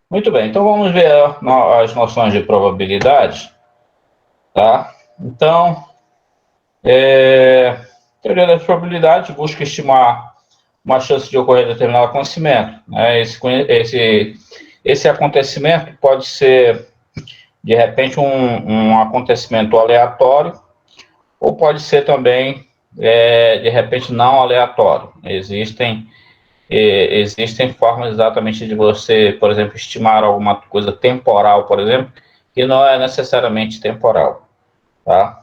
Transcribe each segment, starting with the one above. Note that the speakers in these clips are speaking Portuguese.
Muito bem, então vamos ver as noções de probabilidade, tá? Então, teoria das probabilidades busca estimar uma chance de ocorrer determinado acontecimento, né? Esse acontecimento pode ser, de repente, um acontecimento aleatório, ou pode ser também, de repente, não aleatório. Existem formas exatamente de você, por exemplo, estimar alguma coisa temporal, por exemplo, que não é necessariamente temporal, tá?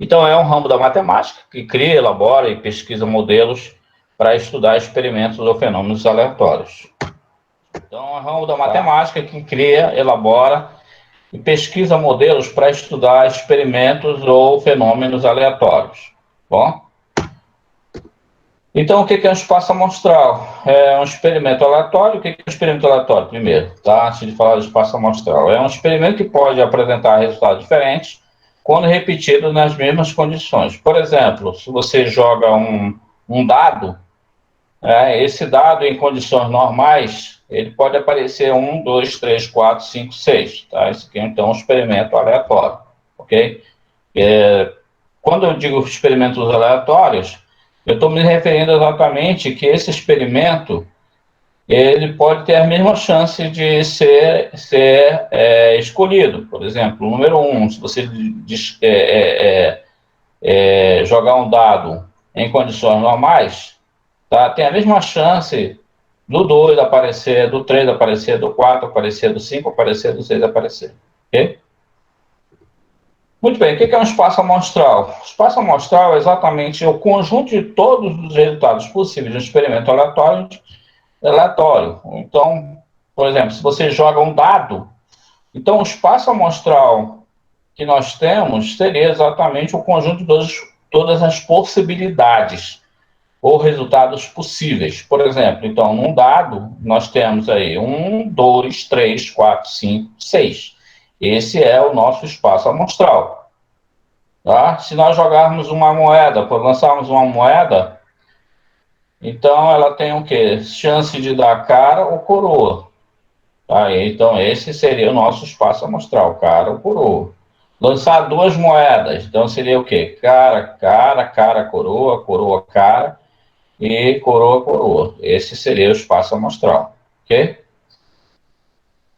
Então, é um ramo da matemática que cria, elabora e pesquisa modelos para estudar experimentos ou fenômenos aleatórios. Então, é um ramo da matemática que cria, elabora e pesquisa modelos para estudar experimentos ou fenômenos aleatórios. Bom? Então, o que é um espaço amostral? É um experimento aleatório. O que é um experimento aleatório, primeiro, tá? Antes de falar do espaço amostral. É um experimento que pode apresentar resultados diferentes quando repetido nas mesmas condições. Por exemplo, se você joga um dado, esse dado em condições normais, ele pode aparecer 1, 2, 3, 4, 5, 6. Tá? Esse aqui, então, é um experimento aleatório. Ok? Quando eu digo experimentos aleatórios, eu estou me referindo exatamente que esse experimento ele pode ter a mesma chance de ser escolhido. Por exemplo, o número 1, se você jogar um dado em condições normais, tá, tem a mesma chance do 2 aparecer, do 3 aparecer, do 4 aparecer, do 5 aparecer, do 6 aparecer. Ok? Muito bem, o que é um espaço amostral? O espaço amostral é exatamente o conjunto de todos os resultados possíveis de um experimento aleatório. Então, por exemplo, se você joga um dado, então o espaço amostral que nós temos seria exatamente o conjunto de todas as possibilidades ou resultados possíveis. Por exemplo, então, num dado, nós temos aí 1, 2, 3, 4, 5, 6. Esse é o nosso espaço amostral. Tá? Se nós jogarmos uma moeda, lançarmos uma moeda, então ela tem o quê? Chance de dar cara ou coroa. Tá? Então esse seria o nosso espaço amostral, cara ou coroa. Lançar duas moedas, então seria o quê? Cara, cara, cara, coroa, coroa, cara e coroa, coroa. Esse seria o espaço amostral, ok?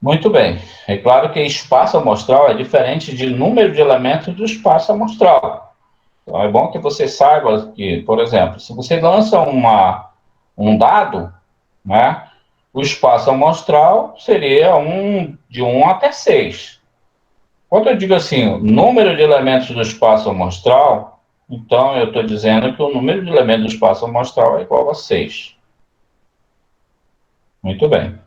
Muito bem. É claro que espaço amostral é diferente de número de elementos do espaço amostral. Então, é bom que você saiba que, por exemplo, se você lança um dado, né, o espaço amostral seria de 1 até 6. Quando eu digo assim, o número de elementos do espaço amostral, então eu estou dizendo que o número de elementos do espaço amostral é igual a 6. Muito bem.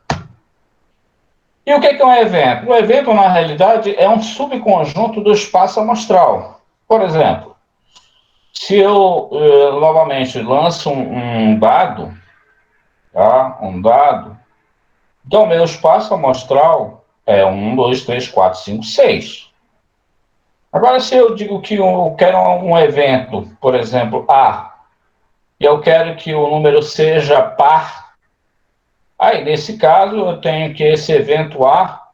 E o que é um evento? O evento, na realidade, é um subconjunto do espaço amostral. Por exemplo, se eu, novamente, lanço um dado, tá? Um dado, então meu espaço amostral é 1, 2, 3, 4, 5, 6. Agora, se eu digo que eu quero um evento, por exemplo, A, e eu quero que o número seja par, aí, nesse caso, eu tenho que esse evento A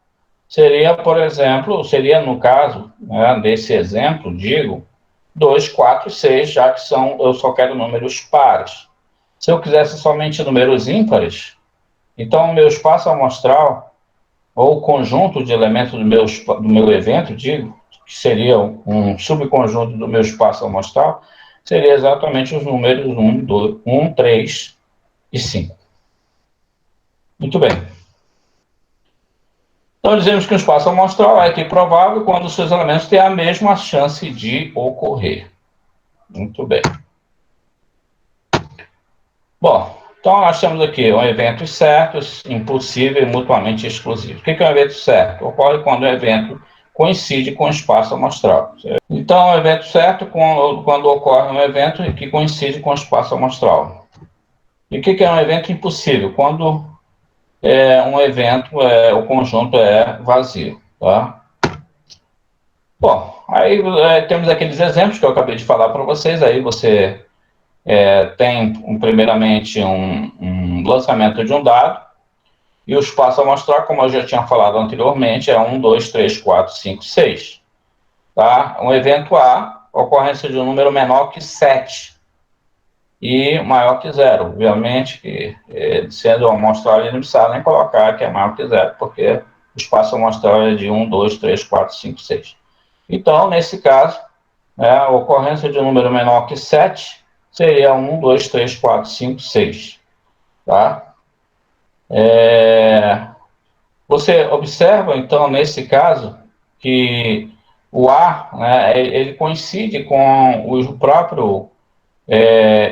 seria, por exemplo, seria no caso, né, desse exemplo, digo, 2, 4 e 6, já que eu só quero números pares. Se eu quisesse somente números ímpares, então o meu espaço amostral, ou o conjunto de elementos do meu evento, digo, que seria um subconjunto do meu espaço amostral, seria exatamente os números 1, 2, 1, 3 e 5. Muito bem. Então, dizemos que o espaço amostral é equiprovável quando os seus elementos têm a mesma chance de ocorrer. Muito bem. Bom, então nós temos aqui um evento certo, impossível e mutuamente exclusivo. O que é um evento certo? Ocorre quando o evento coincide com o espaço amostral. Certo? Então, o evento certo quando ocorre um evento que coincide com o espaço amostral. E o que é um evento impossível? Quando um evento, o conjunto é vazio. Tá? Bom, aí temos aqueles exemplos que eu acabei de falar para vocês. Aí você tem, primeiramente, um lançamento de um dado. E o espaço amostral, como eu já tinha falado anteriormente, é 1, 2, 3, 4, 5, 6. Tá? Um evento A, ocorrência de um número menor que 7 e maior que 0. Obviamente, que sendo amostral, ele não precisa nem colocar que é maior que 0, porque o espaço amostral é de 1, 2, 3, 4, 5, 6. Então, nesse caso, a ocorrência de um número menor que 7 seria 1, 2, 3, 4, 5, 6. Tá? Você observa, então, nesse caso, que o A, né, ele coincide com o próprio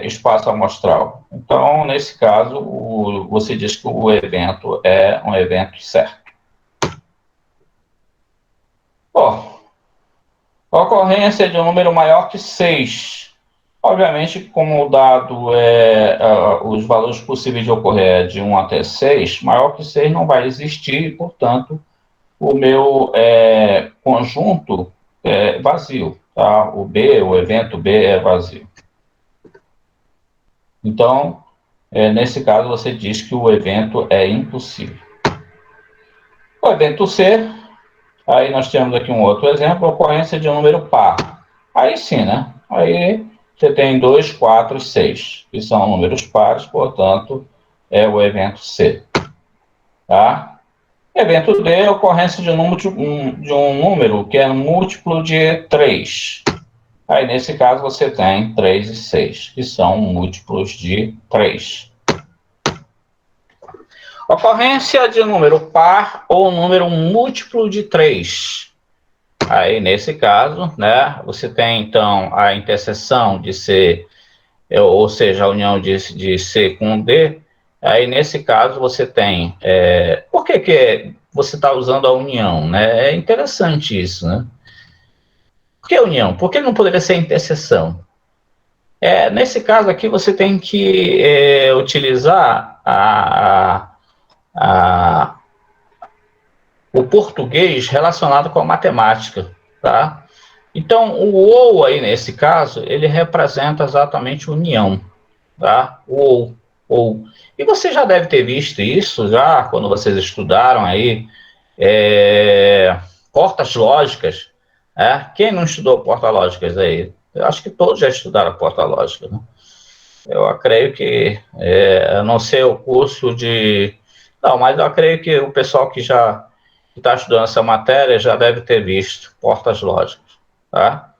espaço amostral. Então, nesse caso, você diz que o evento é um evento certo. Bom, a ocorrência de um número maior que 6. Obviamente, como o dado os valores possíveis de ocorrer é de 1 até 6, maior que 6 não vai existir, e, portanto, o meu conjunto é vazio. Tá? O evento B é vazio. Então, nesse caso, você diz que o evento é impossível. O evento C, aí nós temos aqui um outro exemplo, a ocorrência de um número par. Aí sim, né? Aí você tem 2, 4 e 6, que são números pares, portanto, é o evento C. Tá? Evento D é a ocorrência de um número que é múltiplo de 3. Aí, nesse caso, você tem 3 e 6, que são múltiplos de 3. Ocorrência de número par ou número múltiplo de 3. Aí, nesse caso, né, você tem, então, a interseção de C, ou seja, a união de C com D. Aí, nesse caso, você tem... por que você está usando a união? Né? É interessante isso, né? Por que a união? Por que não poderia ser interseção? Nesse caso aqui, você tem que utilizar o português relacionado com a matemática, tá? Então, o ou aí, nesse caso, ele representa exatamente união, tá? O ou. E você já deve ter visto isso já, quando vocês estudaram aí, portas lógicas, Quem não estudou portas lógicas aí? Eu acho que todos já estudaram porta lógica, né? Eu creio que, a não ser o curso de... Não, mas eu creio que o pessoal que já está estudando essa matéria já deve ter visto portas lógicas, tá?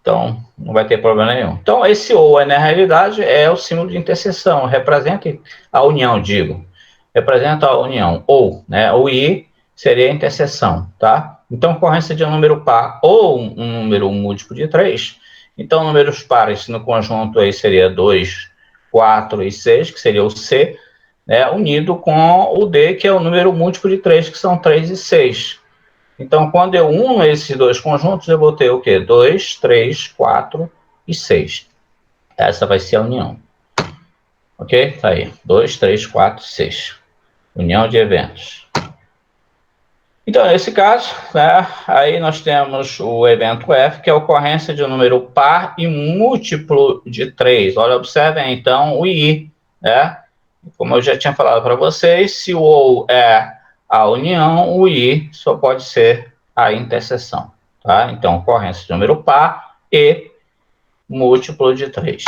Então, não vai ter problema nenhum. Então, esse ou, na realidade, é o símbolo de interseção, representa a união, digo. Representa a união. Ou, né? O I seria a interseção, tá? Então, ocorrência de um número par ou um número múltiplo de 3. Então, números pares no conjunto aí seria 2, 4 e 6, que seria o C, né, unido com o D, que é o número múltiplo de 3, que são 3 e 6. Então, quando eu uno esses dois conjuntos, eu vou ter o quê? 2, 3, 4 e 6. Essa vai ser a união. Ok? Tá aí. 2, 3, 4, 6. União de eventos. Então, nesse caso, né, aí nós temos o evento F, que é a ocorrência de um número par e múltiplo de 3. Olha, observem, então, o I, né? Como eu já tinha falado para vocês, se o OU é a união, o I só pode ser a interseção, tá? Então, ocorrência de número par e múltiplo de 3.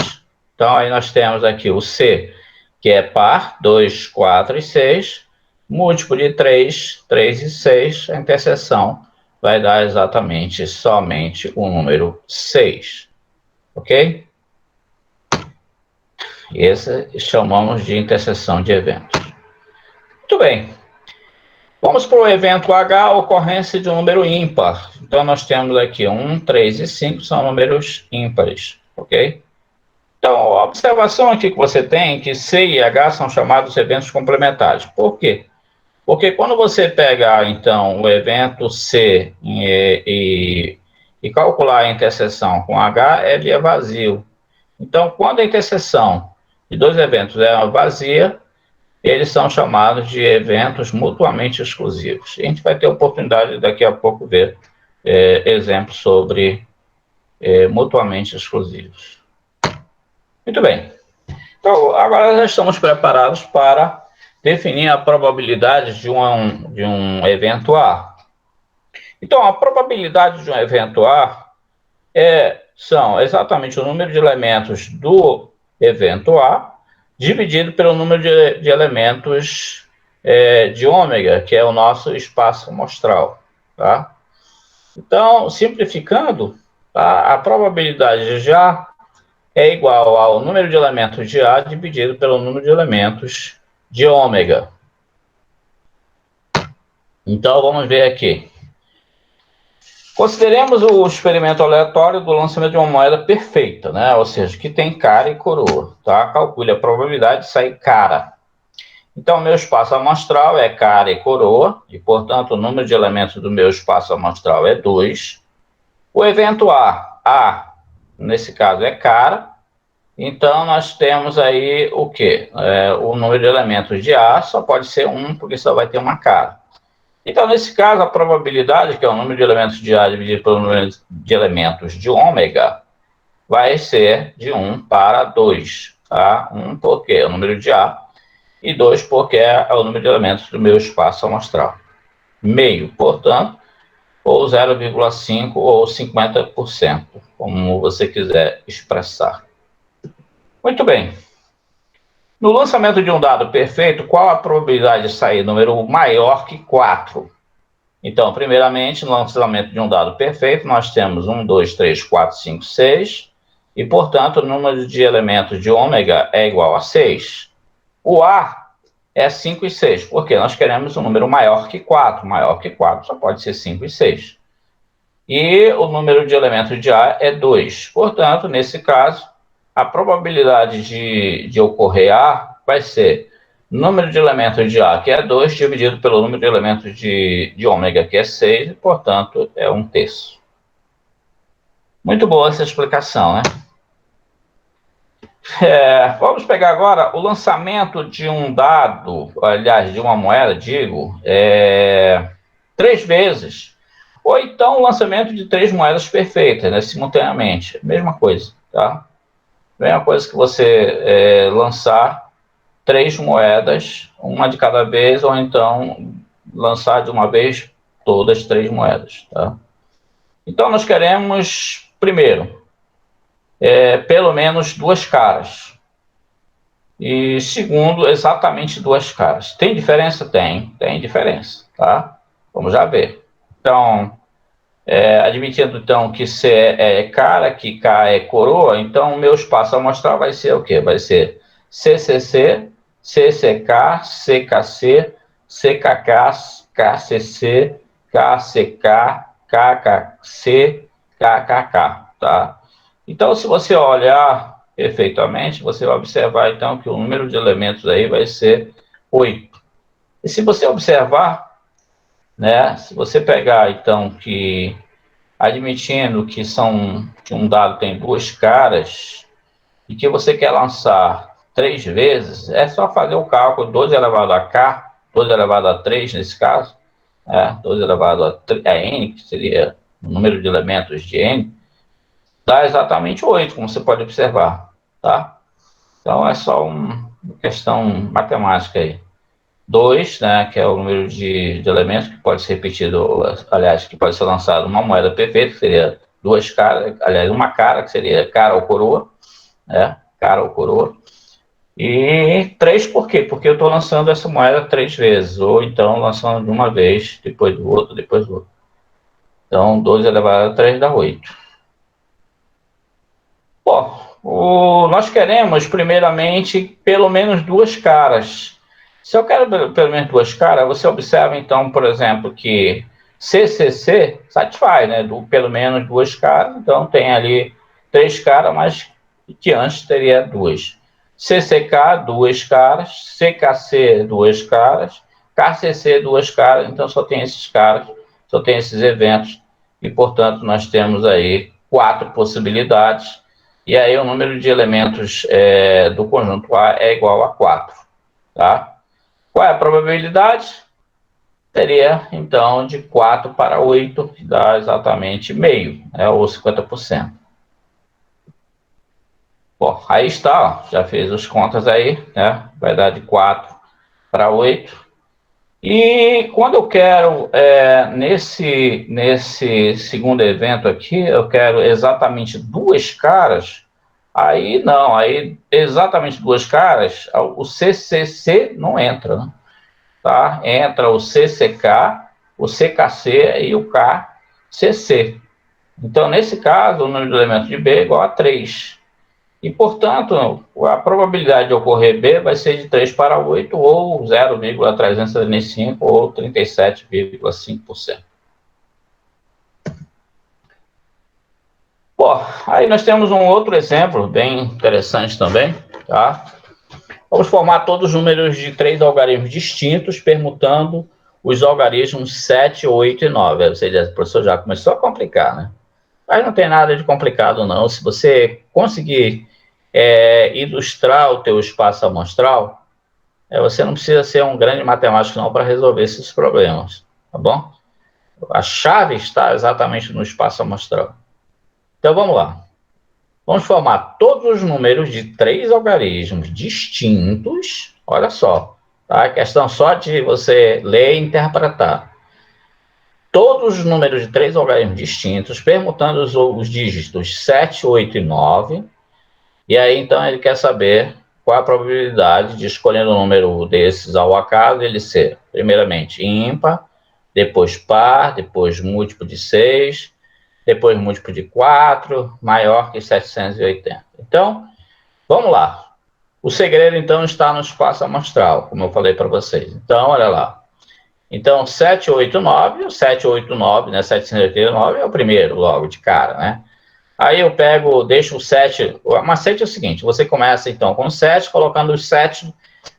Então, aí nós temos aqui o C, que é par, 2, 4 e 6, múltiplo de 3, 3 e 6, a interseção vai dar exatamente somente o número 6, ok? Esse chamamos de interseção de eventos. Muito bem. Vamos para o evento H, ocorrência de um número ímpar. Então, nós temos aqui 1, 3 e 5, são números ímpares, ok? Então, a observação aqui que você tem é que C e H são chamados eventos complementares. Por quê? Porque quando você pegar, então, o evento C e calcular a interseção com H, ele é vazio. Então, quando a interseção de dois eventos é vazia, eles são chamados de eventos mutuamente exclusivos. A gente vai ter oportunidade daqui a pouco ver exemplos sobre mutuamente exclusivos. Muito bem. Então, agora já estamos preparados para definir a probabilidade de um evento A. Então, a probabilidade de um evento A são exatamente o número de elementos do evento A dividido pelo número de elementos de ômega, que é o nosso espaço amostral. Tá? Então, simplificando, a probabilidade de A é igual ao número de elementos de A dividido pelo número de elementos de ômega. Então, vamos ver aqui. Consideremos o experimento aleatório do lançamento de uma moeda perfeita, né? Ou seja, que tem cara e coroa. Tá? Calcule a probabilidade de sair cara. Então, meu espaço amostral é cara e coroa, e, portanto, o número de elementos do meu espaço amostral é 2. O evento A, nesse caso, é cara. Então, nós temos aí o quê? O número de elementos de A só pode ser 1, porque só vai ter uma cara. Então, nesse caso, a probabilidade, que é o número de elementos de A dividido pelo número de elementos de ômega, vai ser de 1 para 2. Tá? 1 porque é o número de A, e 2 porque é o número de elementos do meu espaço amostral. Meio, portanto, ou 0,5 ou 50%, como você quiser expressar. Muito bem. No lançamento de um dado perfeito, qual a probabilidade de sair número maior que 4? Então, primeiramente, no lançamento de um dado perfeito, nós temos 1, 2, 3, 4, 5, 6, e, portanto, o número de elementos de ômega é igual a 6. O A é 5 e 6, porque nós queremos um número maior que 4. Maior que 4 só pode ser 5 e 6. E o número de elementos de A é 2. Portanto, nesse caso, a probabilidade de ocorrer A vai ser número de elementos de A, que é 2, dividido pelo número de elementos de ômega, que é 6, e, portanto, é 1/3. Muito boa essa explicação, né? Vamos pegar agora o lançamento de um dado, aliás, de uma moeda, 3 vezes. Ou então o lançamento de 3 moedas perfeitas, né, simultaneamente. Mesma coisa, tá? Mesma coisa que você lançar 3 moedas, uma de cada vez, ou então lançar de uma vez todas as 3 moedas, tá? Então nós queremos, primeiro, pelo menos 2 caras. E segundo, exatamente 2 caras. Tem diferença? Tem diferença, tá? Vamos já ver. Então, admitindo então que C é cara, que K é coroa, então o meu espaço amostral vai ser o quê? Vai ser CCC, CCK, CKC, CKK, KCC, KCK, KKC, KKK, tá? Então, se você olhar perfeitamente, você vai observar, então, que o número de elementos aí vai ser 8. E se você observar, né, se você pegar, então, que, admitindo que um dado tem 2 caras, e que você quer lançar 3 vezes, é só fazer o cálculo, 12 elevado a K, 12 elevado a 3, nesse caso, 12 elevado a N, que seria o número de elementos de N, dá exatamente 8, como você pode observar, tá? Então, é só uma questão matemática aí. 2, né, que é o número de elementos que pode ser repetido, aliás, que pode ser lançado uma moeda perfeita, que seria 2 caras, aliás, uma cara, que seria cara ou coroa, né, cara ou coroa. E 3 por quê? Porque eu estou lançando essa moeda 3 vezes, ou então lançando de uma vez, depois do outro, depois do outro. Então, 12 elevado a 3 dá 8. Bom, nós queremos, primeiramente, pelo menos 2 caras. Se eu quero pelo menos 2 caras, você observa, então, por exemplo, que CCC satisfaz, né? Pelo menos 2 caras, então tem ali 3 caras, mas que antes teria 2. CCK, 2 caras, CKC, 2 caras, KCC, 2 caras, então só tem esses caras, só tem esses eventos, e, portanto, nós temos aí 4 possibilidades. E aí o número de elementos do conjunto A é igual a 4. Tá? Qual é a probabilidade? Seria, então, de 4 para 8, que dá exatamente meio, ou 50%. Bom, aí está, ó, já fez as contas aí, né? Vai dar de 4 para 8. E quando eu quero, nesse segundo evento aqui, eu quero exatamente duas caras, aí não, aí exatamente duas caras, o CCC não entra, né? Tá? Entra o CCK, o CKC e o KCC. Então, nesse caso, o número de elementos de B é igual a 3. E, portanto, a probabilidade de ocorrer B vai ser de 3 para 8, ou 0,375, ou 37,5%. Bom, aí nós temos um outro exemplo bem interessante também, tá? Vamos formar todos os números de 3 algarismos distintos, permutando os algarismos 7, 8 e 9. Ou seja, o professor já começou a complicar, né? Mas não tem nada de complicado, não. Se você conseguir ilustrar o teu espaço amostral, você não precisa ser um grande matemático, não, para resolver esses problemas, tá bom? A chave está exatamente no espaço amostral. Então, vamos lá. Vamos formar todos os números de 3 algarismos distintos. Olha só, tá? A questão só de você ler e interpretar. Todos os números de 3 algarismos distintos, permutando os dígitos 7, 8 e 9. E aí, então, ele quer saber qual a probabilidade de, escolhendo um número desses ao acaso, ele ser, primeiramente, ímpar, depois par, depois múltiplo de 6, depois múltiplo de 4, maior que 780. Então, vamos lá. O segredo, então, está no espaço amostral, como eu falei para vocês. Então, olha lá. Então, 789, 789, né, 789 é o primeiro, logo, de cara, né? Aí eu deixo o 7, o macete é o seguinte, você começa, então, com o 7, colocando os 7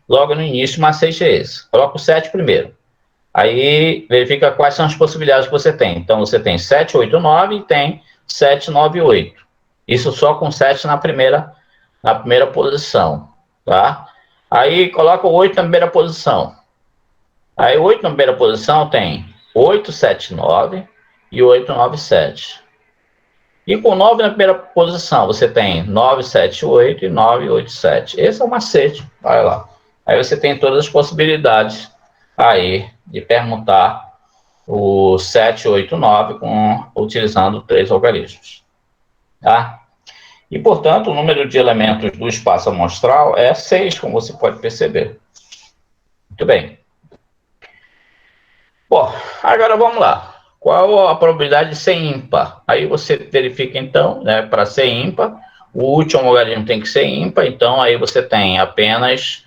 logo no início, o macete é esse. Coloca o 7 primeiro. Aí, verifica quais são as possibilidades que você tem. Então, você tem 7, 8, 9 e tem 7, 9, 8. Isso só com 7 na primeira posição, tá? Aí, coloca o 8 na primeira posição. Aí, 8 na primeira posição tem 8, 7, 9 e 8, 9, 7. E com 9 na primeira posição, você tem 9, 7, 8 e 9, 8, 7. Esse é o macete, olha lá. Aí você tem todas as possibilidades aí de permutar o 7, 8, 9 utilizando 3 algarismos. Tá? E, portanto, o número de elementos do espaço amostral é 6, como você pode perceber. Muito bem. Bom, agora vamos lá. Qual a probabilidade de ser ímpar? Aí você verifica, então, né, para ser ímpar, o último algarismo tem que ser ímpar, então aí você tem apenas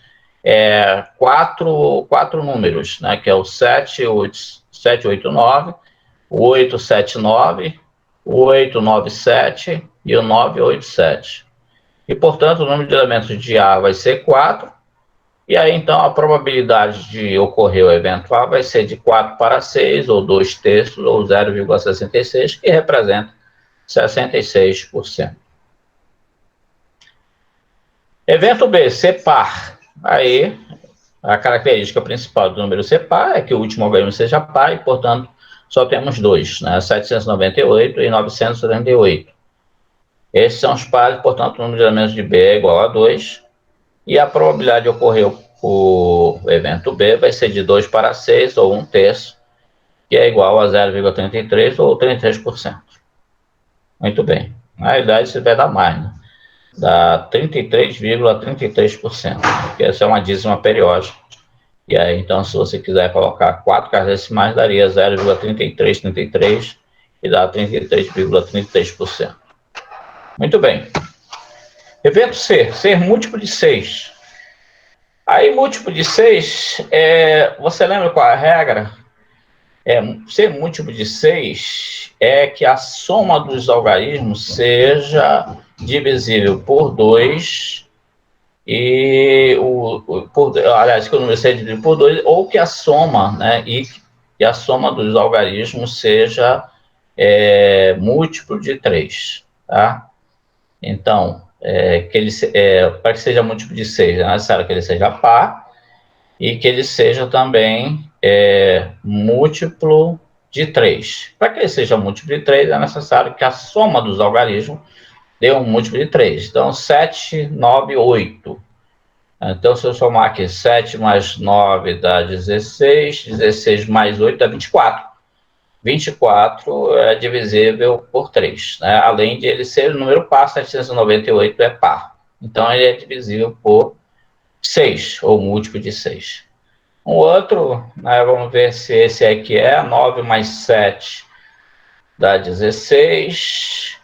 quatro números, né, que é o 7, 8, 9, o 8, 7, 9, o 8, 9, 7 e o 9, 8, 7. E, portanto, o número de elementos de A vai ser 4, e aí, então, a probabilidade de ocorrer o evento A vai ser de 4 para 6, ou 2 terços, ou 0,66, que representa 66%. Evento B, ser par. Aí, a característica principal do número ser par é que o último algarismo seja par, e, portanto, só temos dois, né? 798 e 978. Esses são os pares, portanto, o número de elementos de B é igual a 2, e a probabilidade de ocorrer o evento B vai ser de 2 para 6, ou 1 terço, que é igual a 0,33 ou 33%. Muito bem. Na realidade, isso vai dar mais, né? Dá 33,33%, porque essa é uma dízima periódica. E aí, então, se você quiser colocar 4 casas decimais, daria 0,3333 e dá 33,33%. Muito bem. Evento C, ser múltiplo de 6. Aí, múltiplo de 6, você lembra qual é a regra? Ser múltiplo de 6 é que a soma dos algarismos seja divisível por 2 aliás, que o número seja dividido por 2, ou que a soma, né, e a soma dos algarismos seja múltiplo de 3, tá? Então, para que seja múltiplo de 6, é necessário que ele seja par e que ele seja também múltiplo de 3. Para que ele seja múltiplo de 3, é necessário que a soma dos algarismos dê um múltiplo de 3. Então, 7, 9, 8. Então, se eu somar aqui 7 mais 9 dá 16, 16 mais 8 dá 24. 24 é divisível por 3, né? Além de ele ser o número par, 798 é par. Então, ele é divisível por 6, ou múltiplo de 6. Um outro, né, vamos ver se esse aqui é 9 mais 7 dá 16.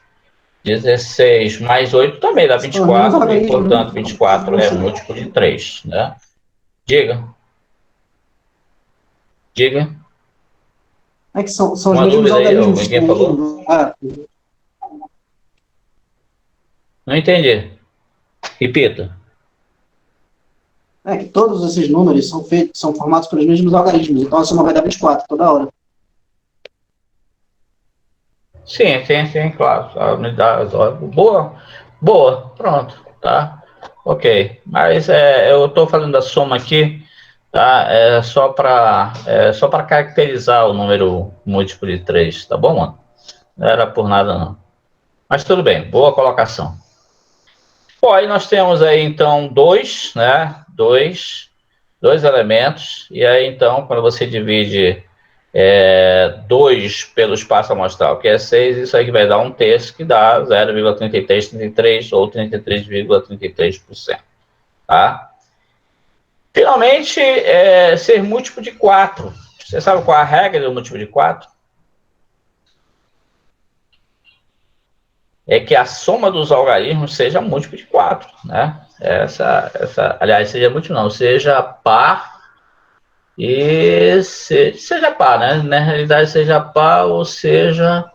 16 mais 8 também dá 24, e portanto 24 é múltiplo de 3, né? Diga. Diga. É que são os Uma mesmos dúvida aí, algarismos. ninguém falou? Não entendi. Repita. É que todos esses números são formados pelos mesmos algarismos, então a soma vai dar 24 toda hora. Sim, claro. A unidade, boa, pronto, tá? Ok, mas eu estou fazendo a soma aqui, tá? Só para caracterizar o número múltiplo de 3, tá bom, mano? Não era por nada, não. Mas tudo bem, boa colocação. Bom, aí nós temos aí, então, né? Dois elementos, e aí, então, quando você divide 2 pelo espaço amostral, que é 6, isso aí vai dar 1/3, que dá 0,3333 ou 33,33%. Tá? Finalmente, ser múltiplo de 4. Você sabe qual é a regra do múltiplo de 4? É que a soma dos algarismos seja múltiplo de 4, né? Aliás, seja múltiplo não, seja par seja par, né? Na realidade, seja par ou seja...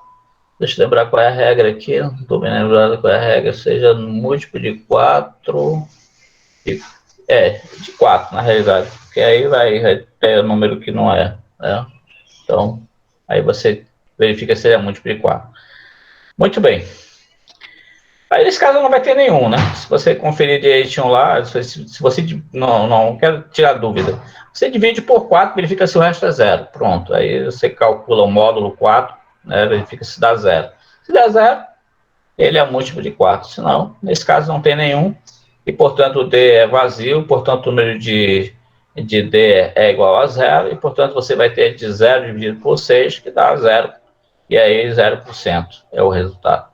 Deixa eu lembrar qual é a regra aqui, não estou me lembrando qual é a regra, seja múltiplo de 4, de 4 na realidade, porque aí vai ter o número que não é, né? Então, aí você verifica se é múltiplo de 4. Muito bem. Aí nesse caso não vai ter nenhum, né? Se você conferir direitinho lá, se você não quero tirar dúvida, você divide por 4, verifica se o resto é zero. Pronto, aí você calcula o módulo 4, né? Verifica se dá zero. Se der zero, ele é múltiplo de 4. Se não, nesse caso não tem nenhum, e portanto o D é vazio, portanto o número de D é igual a zero, e portanto você vai ter de 0 dividido por 6, que dá zero, e aí 0% é o resultado.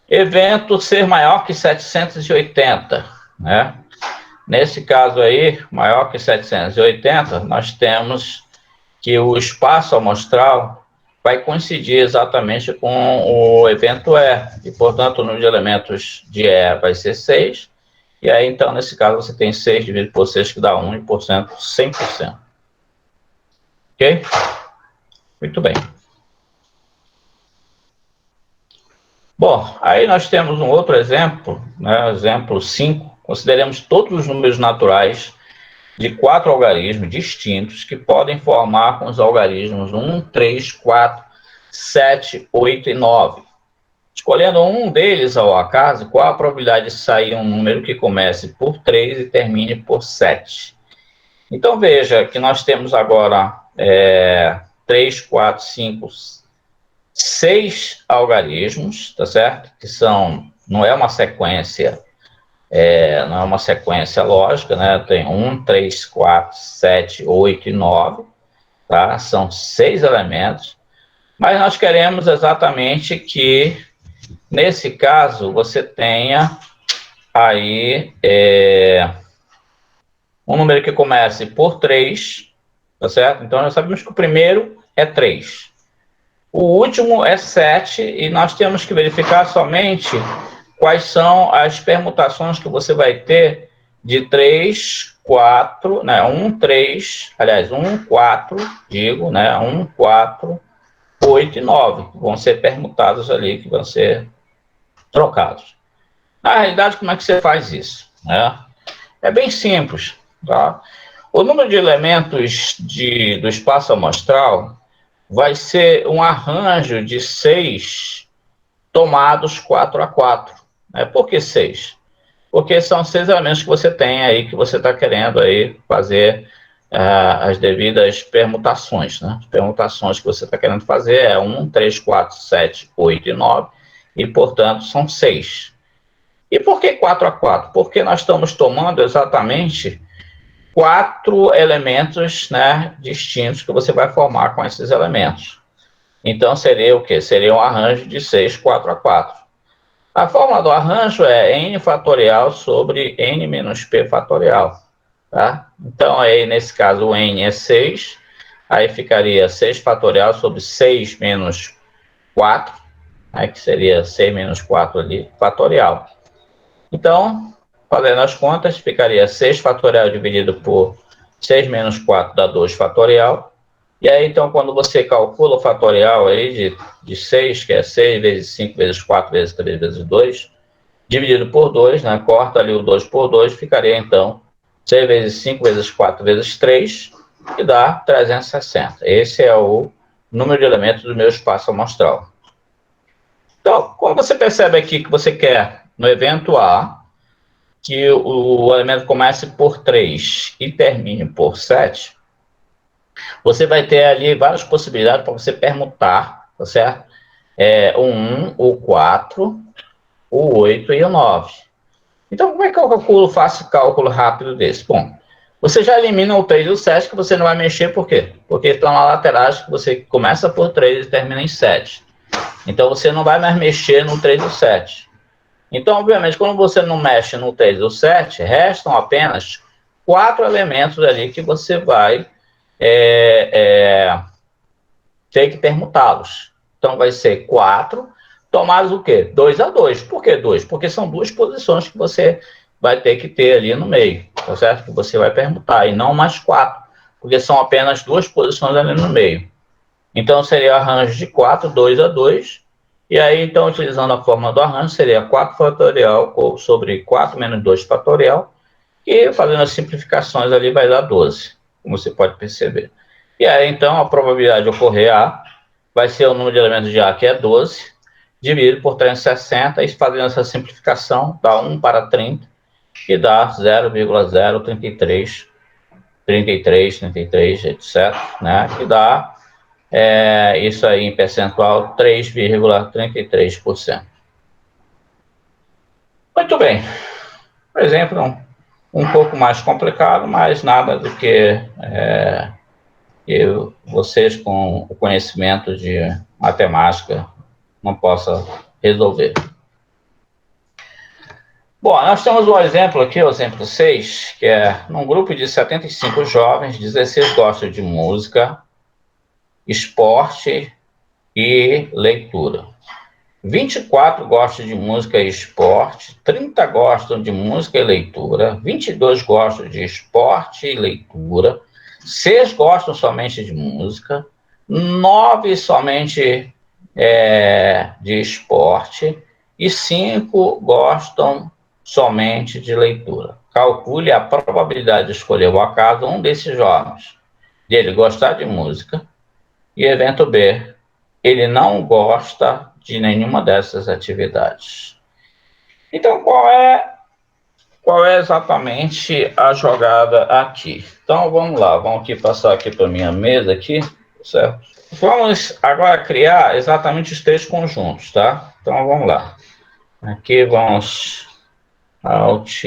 Evento ser maior que 780, né? Nesse caso aí, maior que 780, nós temos que o espaço amostral vai coincidir exatamente com o evento E, e, portanto, o número de elementos de E vai ser 6, e aí, então, nesse caso, você tem 6 dividido por 6, que dá 1, e, portanto, 100%. Ok? Muito bem. Bom, aí nós temos um outro exemplo, né, exemplo 5. Consideremos todos os números naturais de 4 algarismos distintos que podem formar com os algarismos 1, 3, 4, 7, 8 e 9. Escolhendo um deles ao acaso, qual a probabilidade de sair um número que comece por 3 e termine por 7? Então, veja que nós temos agora 3, 4, 5, 6 algarismos, tá certo? Que não é uma sequência, não é uma sequência lógica, né? Tem 1, 3, 4, 7, 8 e 9, tá? São 6 elementos, mas nós queremos exatamente que, nesse caso, você tenha aí um número que comece por 3, tá certo? Então, nós sabemos que o primeiro é 3. O último é 7, e nós temos que verificar somente quais são as permutações que você vai ter de 3, 4, né? 1, 3, aliás, 1, 4, digo, né? 1, 4, 8 e 9, que vão ser permutados ali, que vão ser trocados. Na realidade, como é que você faz isso, né? É bem simples, tá? O número de elementos do espaço amostral vai ser um arranjo de 6 tomados 4 a 4. Né? Por que 6? Porque são 6 elementos que você tem aí, que você está querendo aí fazer as devidas permutações. Né? As permutações que você está querendo fazer é 1, 3, 4, 7, 8 e 9, e, portanto, são 6. E por que 4 a 4? Porque nós estamos tomando exatamente 4 elementos, né, distintos que você vai formar com esses elementos. Então, seria o quê? Seria um arranjo de 6, 4 a 4. A fórmula do arranjo é n fatorial sobre n menos p fatorial. Tá? Então, aí, nesse caso, o n é 6, aí ficaria 6 fatorial sobre 6 menos 4, aí que seria 6 menos 4 ali, fatorial. Então, fazendo as contas, ficaria 6 fatorial dividido por 6 menos 4 dá 2 fatorial. E aí, então, quando você calcula o fatorial aí de 6, que é 6 vezes 5 vezes 4 vezes 3 vezes 2, dividido por 2, né? Corta ali o 2 por 2, ficaria, então, 6 vezes 5 vezes 4 vezes 3, que dá 360. Esse é o número de elementos do meu espaço amostral. Então, como você percebe aqui que você quer, no evento A, que o elemento comece por 3 e termine por 7, você vai ter ali várias possibilidades para você permutar, tá certo? O 1, o 4, o 8 e o 9. Então, como é que eu calculo, faço cálculo rápido desse? Bom, você já elimina o 3 e o 7, que você não vai mexer, por quê? Porque estão na laterais que você começa por 3 e termina em 7. Então, você não vai mais mexer no 3 e o 7. Então, obviamente, quando você não mexe no 3 e o 7, restam apenas 4 elementos ali que você vai ter que permutá-los. Então, vai ser 4, tomados o quê? 2 a 2. Por que 2? Porque são duas posições que você vai ter que ter ali no meio, tá certo? Que você vai permutar, e não mais 4, porque são apenas duas posições ali no meio. Então, seria arranjo de 4, 2 a 2, e aí, então, utilizando a forma do arranjo, seria 4 fatorial sobre 4 menos 2 fatorial, e fazendo as simplificações ali vai dar 12, como você pode perceber. E aí, então, a probabilidade de ocorrer A vai ser o número de elementos de A, que é 12, dividido por 360, e fazendo essa simplificação, dá 1 para 30, e dá 0,033, 33, 33, etc., né? Que dá isso aí em percentual, 3,33%. Muito bem. Por exemplo, um pouco mais complicado, mas nada do que vocês com o conhecimento de matemática não possam resolver. Bom, nós temos um exemplo aqui, o exemplo 6, que é num grupo de 75 jovens, 16 gostam de música, esporte e leitura. 24 gostam de música e esporte, 30 gostam de música e leitura, 22 gostam de esporte e leitura, 6 gostam somente de música, 9 somente de esporte e 5 gostam somente de leitura. Calcule a probabilidade de escolher o acaso um desses jovens, de ele gostar de música, e evento B, ele não gosta de nenhuma dessas atividades. Então, qual é exatamente a jogada aqui? Então, vamos lá, vamos aqui passar aqui para minha mesa aqui, certo? Vamos agora criar exatamente os 3 conjuntos, tá? Então, vamos lá. Aqui vamos Alt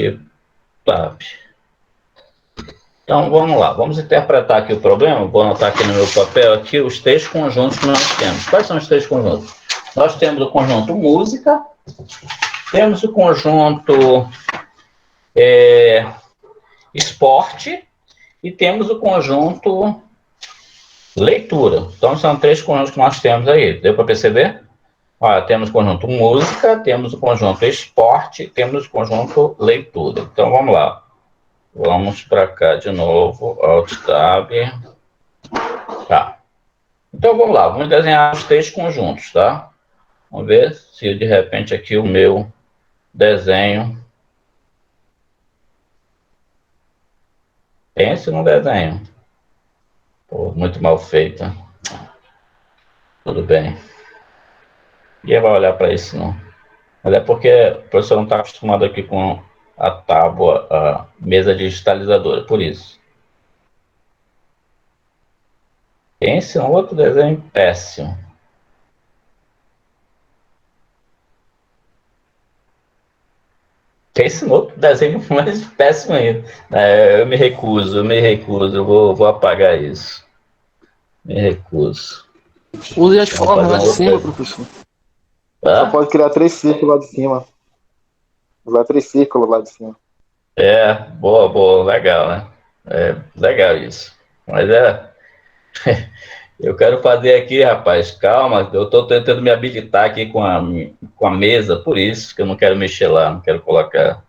Tab. Então, vamos lá. Vamos interpretar aqui o problema. Vou anotar aqui no meu papel aqui os 3 conjuntos que nós temos. Quais são os 3 conjuntos? Nós temos o conjunto música, temos o conjunto esporte e temos o conjunto leitura. Então, são 3 conjuntos que nós temos aí. Deu para perceber? Olha, temos o conjunto música, temos o conjunto esporte, temos o conjunto leitura. Então, vamos lá. Vamos para cá de novo, Alt Tab. Tá. Então, vamos lá. Vamos desenhar os 3 conjuntos, tá? Vamos ver se, de repente, aqui o meu desenho... Pense no desenho. Pô, muito mal feita. Tudo bem. Ninguém vai olhar para isso, não. Mas é porque o professor não está acostumado aqui com a tábua, a mesa digitalizadora, por isso. Pense em outro desenho péssimo. Esse outro desenho mais péssimo ainda. Eu me recuso, eu vou apagar isso. Me recuso. Use as Vamos formas fazer lá um de outro cima, desenho. professor. Só Tá? pode criar 3 círculos lá de cima. Usar 3 círculos lá de cima. Boa, boa, legal, né? Legal isso. Mas eu quero fazer aqui, rapaz, calma, eu estou tentando me habilitar aqui com a mesa, por isso que eu não quero mexer lá, não quero colocar.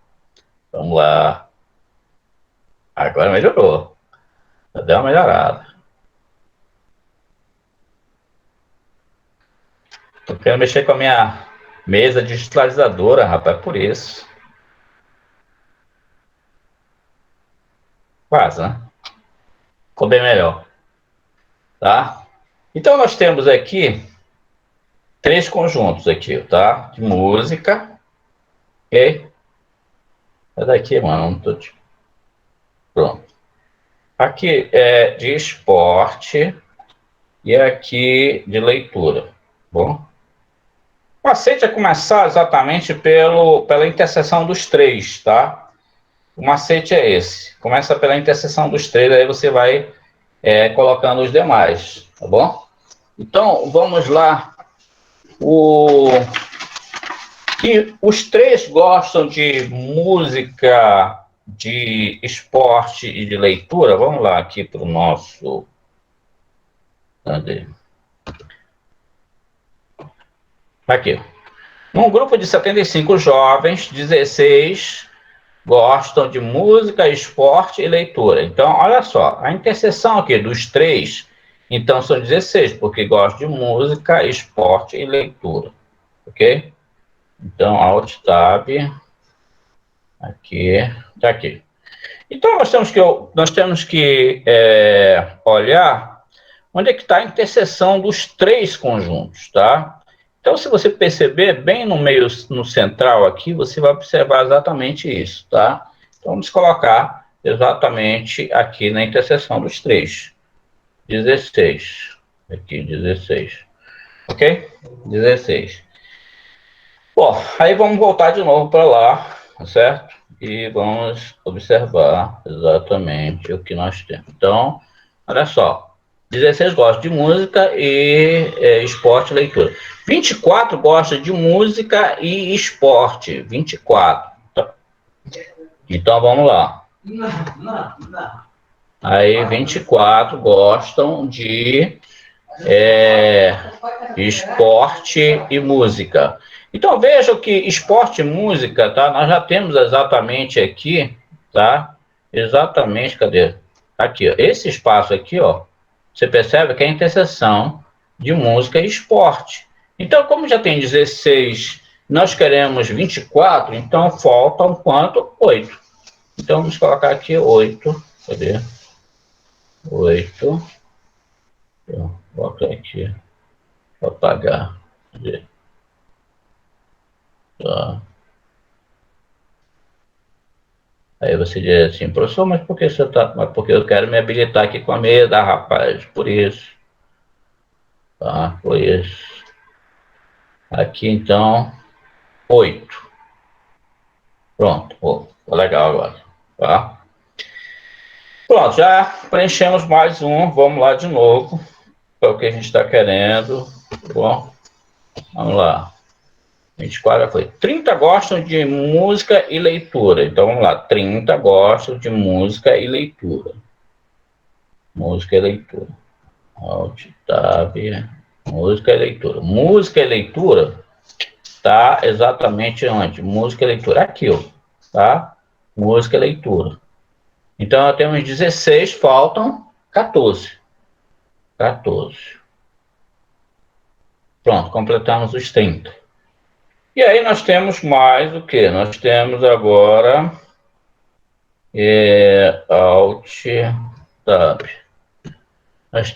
Vamos lá. Agora melhorou. Deu uma melhorada. Eu quero mexer com a minha mesa digitalizadora, rapaz, por isso. Quase, né? Ficou bem melhor. Tá? Então nós temos aqui 3 conjuntos aqui, tá? De música, ok? É daqui, mano, não tô te... Pronto. Aqui é de esporte e aqui de leitura, bom? O macete é começar exatamente pela interseção dos 3, tá? O macete é esse. Começa pela interseção dos 3, aí você vai colocando os demais, tá bom? Então, vamos lá. Que os 3 gostam de música, de esporte e de leitura. Vamos lá aqui para o nosso... Cadê? Aqui. Num grupo de 75 jovens, 16 gostam de música, esporte e leitura. Então, olha só, a interseção aqui dos 3, então são 16, porque gostam de música, esporte e leitura. Ok? Então, Alt Tab, aqui, tá aqui. Então, nós temos que olhar onde é que está a interseção dos 3 conjuntos, tá? Então, se você perceber, bem no meio, no central aqui, você vai observar exatamente isso, tá? Então, vamos colocar exatamente aqui na interseção dos 3. 16. Aqui, 16. Ok? 16. Bom, aí vamos voltar de novo para lá, certo? E vamos observar exatamente o que nós temos. Então, olha só. 16 gosta de música e esporte e leitura. 24 gosta de música e esporte. 24. Então, vamos lá. Aí, 24 gostam de esporte e música. Então, vejam que esporte e música, tá? Nós já temos exatamente aqui, tá? Exatamente, cadê? Aqui, ó. Esse espaço aqui, ó. Você percebe que é a interseção de música e esporte. Então, como já tem 16, nós queremos 24, então faltam quanto? 8. Então, vamos colocar aqui 8. Cadê? 8. Vou botar aqui. Vou apagar. Cadê? Tá. Aí você diz assim, professor, mas por que você tá... Mas porque eu quero me habilitar aqui com a mesa, rapaz, por isso. Tá, por isso. Aqui, então, 8. Pronto, ficou legal agora, tá? Pronto, já preenchemos mais um, vamos lá de novo, é o que a gente está querendo, tá bom? Vamos lá. 24 já foi. 30 gostam de música e leitura. Então, vamos lá. 30 gostam de música e leitura. Música e leitura. Alt, Tab, música e leitura. Música e leitura tá exatamente onde? Música e leitura. Aqui, ó. Tá? Música e leitura. Então, nós temos 16, faltam 14. 14. Pronto, completamos os 30. E aí nós temos mais o que? Nós temos agora Alt Tab. Nós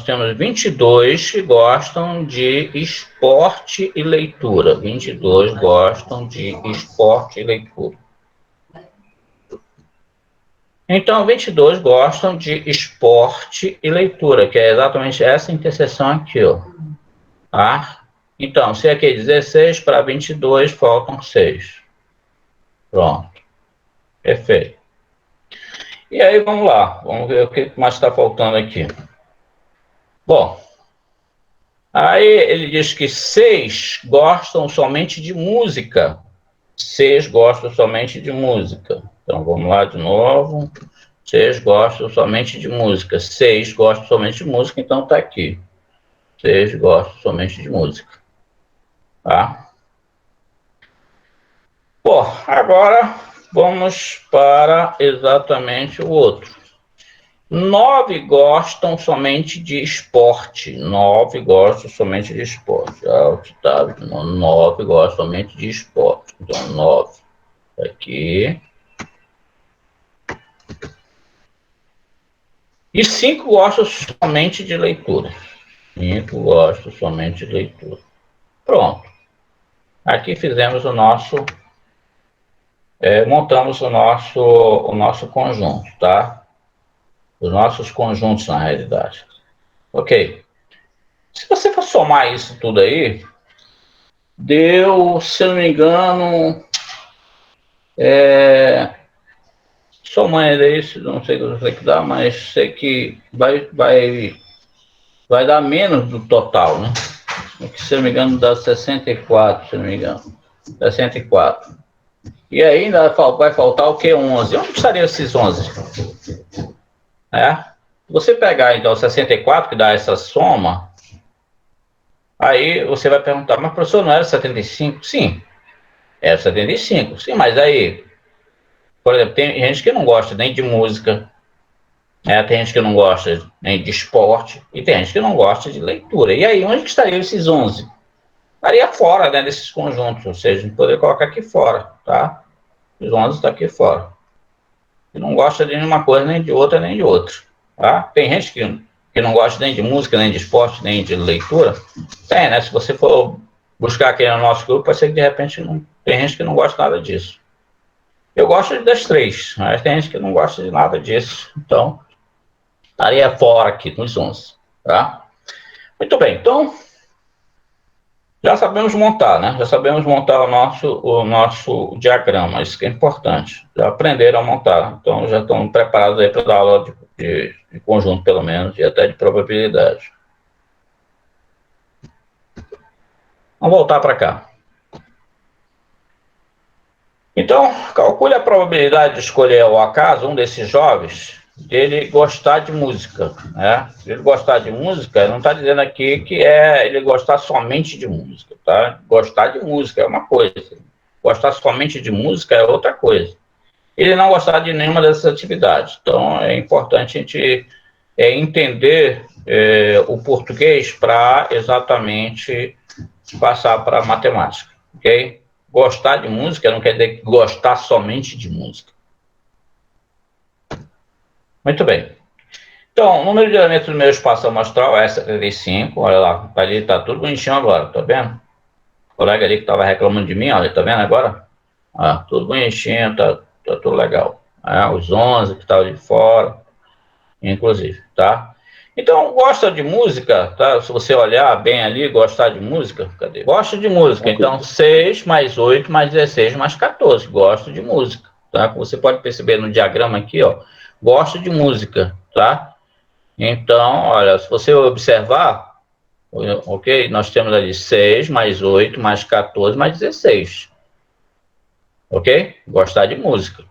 temos 22 que gostam de esporte e leitura. 22 gostam de esporte e leitura. Então, 22 gostam de esporte e leitura, que é exatamente essa interseção aqui, ó. Tá? Então, se aqui é 16 para 22, faltam 6. Pronto. Perfeito. E aí, vamos lá. Vamos ver o que mais está faltando aqui. Bom, aí ele diz que 6 gostam somente de música. 6 gostam somente de música. Então, vamos lá de novo. 6 gostam somente de música. 6 gostam somente de música, então está aqui. 6 gostam somente de música. Tá? Bom, agora vamos para exatamente o outro. 9 gostam somente de esporte. 9 gostam somente de esporte. Tá, 9 gostam somente de esporte. Então, 9 aqui. E 5 gostam somente de leitura. 5 gostam somente de leitura. Pronto. Aqui fizemos o nosso... montamos o nosso conjunto, tá? Os nossos conjuntos, na realidade. Ok. Se você for somar isso tudo aí, deu, se eu não me engano, somando isso, não sei o que dá, mas sei que vai dar menos do total, né? Se eu não me engano, dá 64, se eu não me engano. 64. E aí ainda vai faltar o que? 11. Onde estariam esses 11? Você pegar, então, 64, que dá essa soma, aí você vai perguntar, mas professor, não era 75? Sim, era 75. Sim, mas aí, por exemplo, tem gente que não gosta nem de música, tem gente que não gosta nem de esporte, e tem gente que não gosta de leitura. E aí, onde que estariam esses 11? Estaria fora, né, desses conjuntos, ou seja, a gente poderia colocar aqui fora, tá? Os 11 estão aqui fora. E não gosta de nenhuma coisa, nem de outra, nem de outra. Tá? Tem gente que não gosta nem de música, nem de esporte, nem de leitura. Tem, né? Se você for buscar aqui no nosso grupo, pode ser que de repente não tem gente que não gosta nada disso. Eu gosto das 3, mas tem gente que não gosta de nada disso. Então, estaria fora aqui nos 11. Tá? Muito bem, então, já sabemos montar, né? Já sabemos montar o nosso diagrama, isso que é importante. Já aprenderam a montar, então já estão preparados aí para dar aula de conjunto, pelo menos, e até de probabilidade. Vamos voltar para cá. Então, calcule a probabilidade de escolher ao acaso um desses jovens dele gostar de música, né? Ele gostar de música, não está dizendo aqui que é ele gostar somente de música, tá? Gostar de música é uma coisa, gostar somente de música é outra coisa. Ele não gostar de nenhuma dessas atividades. Então, é importante a gente entender o português para exatamente passar para a matemática, ok? Gostar de música não quer dizer gostar somente de música. Muito bem. Então, o número de elementos do meu espaço amostral é 75. Olha lá, ali está tudo bonitinho agora, tá vendo? O colega ali que estava reclamando de mim, olha, tá vendo agora? Tudo bonitinho, tá tudo legal. Os 11 que estavam de fora, inclusive, tá? Então, gosta de música, tá? Se você olhar bem ali, gostar de música, cadê? Gosta de música, então 6 mais 8 mais 16 mais 14, gosto de música, tá? Como você pode perceber no diagrama aqui, ó, gosto de música, tá? Então, olha, se você observar, ok? Nós temos ali 6 mais 8 mais 14 mais 16, ok? Gostar de música.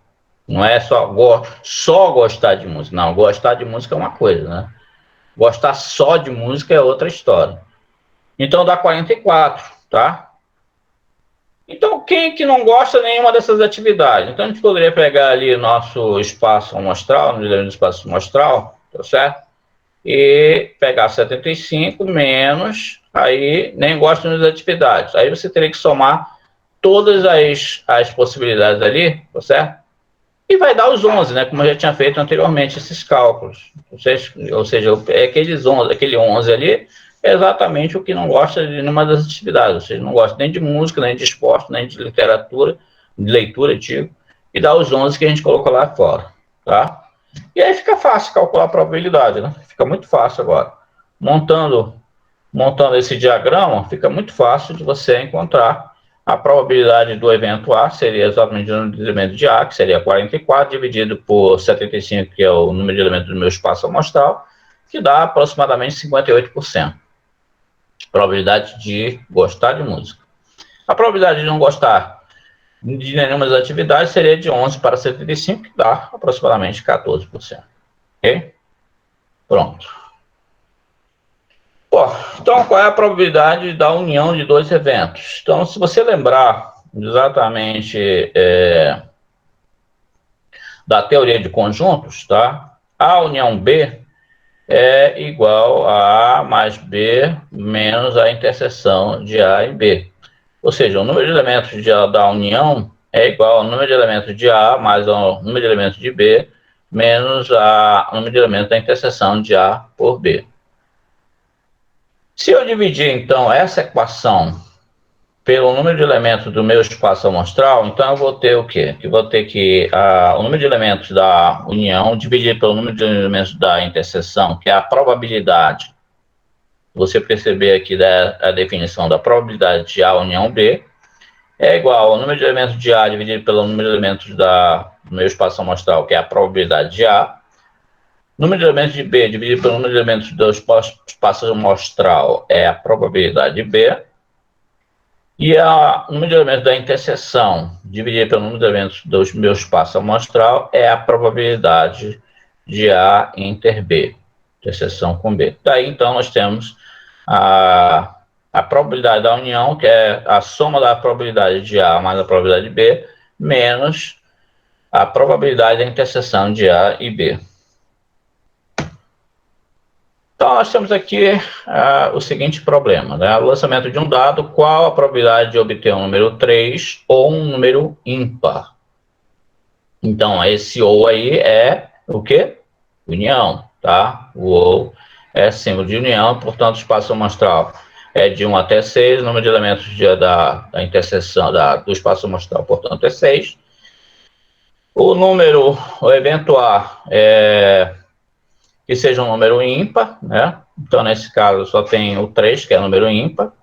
Não é só gostar de música, não, gostar de música é uma coisa, né? Gostar só de música é outra história. Então dá 44, tá? Então quem que não gosta de nenhuma dessas atividades? Então a gente poderia pegar ali o nosso espaço amostral, no espaço amostral, tá certo? E pegar 75 menos, aí nem gosta das atividades. Aí você teria que somar todas as possibilidades ali, tá certo? E vai dar os 11, né? Como eu já tinha feito anteriormente, esses cálculos. Ou seja, aquele 11 ali é exatamente o que não gosta de nenhuma das atividades. Ou seja, não gosta nem de música, nem de esporte, nem de literatura, de leitura, digo. E dá os 11 que a gente colocou lá fora, tá? E aí fica fácil calcular a probabilidade, né? Fica muito fácil agora. Montando esse diagrama, fica muito fácil de você encontrar A probabilidade do evento A seria exatamente o número de elementos de A, que seria 44, dividido por 75, que é o número de elementos do meu espaço amostral, que dá aproximadamente 58%. Probabilidade de gostar de música. A probabilidade de não gostar de nenhuma das atividades seria de 11 para 75, que dá aproximadamente 14%. Ok? Pronto. Bom, então, qual é a probabilidade da união de dois eventos? Então, se você lembrar exatamente da teoria de conjuntos, tá? A união B é igual a A mais B menos a interseção de A e B. Ou seja, o número de elementos da união é igual ao número de elementos de A mais o número de elementos de B menos o número de elementos da interseção de A por B. Se eu dividir, então, essa equação pelo número de elementos do meu espaço amostral, então eu vou ter o quê? Eu vou ter que o número de elementos da união dividido pelo número de elementos da interseção, que é a probabilidade. Você perceber aqui a definição da probabilidade de A união B, é igual ao número de elementos de A dividido pelo número de elementos do meu espaço amostral, que é a probabilidade de A. Número de elementos de B dividido pelo número de elementos do espaço amostral é a probabilidade de B. E o número de elementos da interseção dividido pelo número de elementos do meu espaço amostral é a probabilidade de A inter B, interseção com B. Daí, então, nós temos a probabilidade da união, que é a soma da probabilidade de A mais a probabilidade de B, menos a probabilidade da interseção de A e B. Então, nós temos aqui o seguinte problema, né? O lançamento de um dado, qual a probabilidade de obter um número 3 ou um número ímpar? Então, esse ou aí é o quê? União, tá? O ou é símbolo de união, portanto, o espaço amostral é de 1 até 6, o número de elementos da interseção do espaço amostral, portanto, é 6. O evento A que seja um número ímpar, né? Então, nesse caso, só tem o 3, que é número ímpar.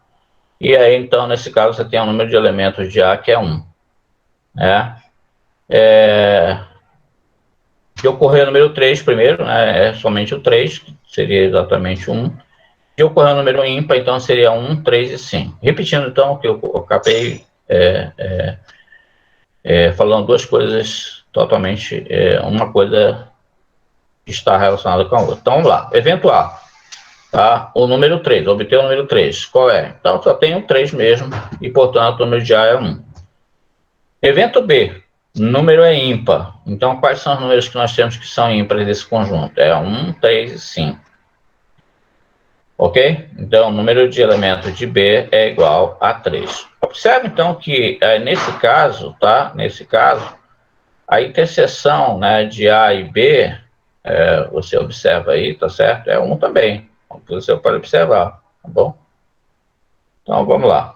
E aí, então, nesse caso, você tem o número de elementos de A, que é 1. Né? De ocorrer o número 3 primeiro, né? É somente o 3, que seria exatamente 1. De ocorrer o número ímpar, então, seria 1, 3 e 5. Repetindo, então, que eu acabei falando duas coisas totalmente... uma coisa está relacionada com a outra. Então, vamos lá. Evento A. Tá? O número 3, obter o número 3. Qual é? Então, só tem o 3 mesmo, e, portanto, o número de A é 1. Evento B. O número é ímpar. Então, quais são os números que nós temos que são ímpares desse conjunto? É 1, 3 e 5. Ok? Então, o número de elementos de B é igual a 3. Observe, então, que nesse caso, tá? Nesse caso, a interseção, né, de A e B, você observa aí, tá certo? É 1 também. Você pode observar, tá bom? Então, vamos lá.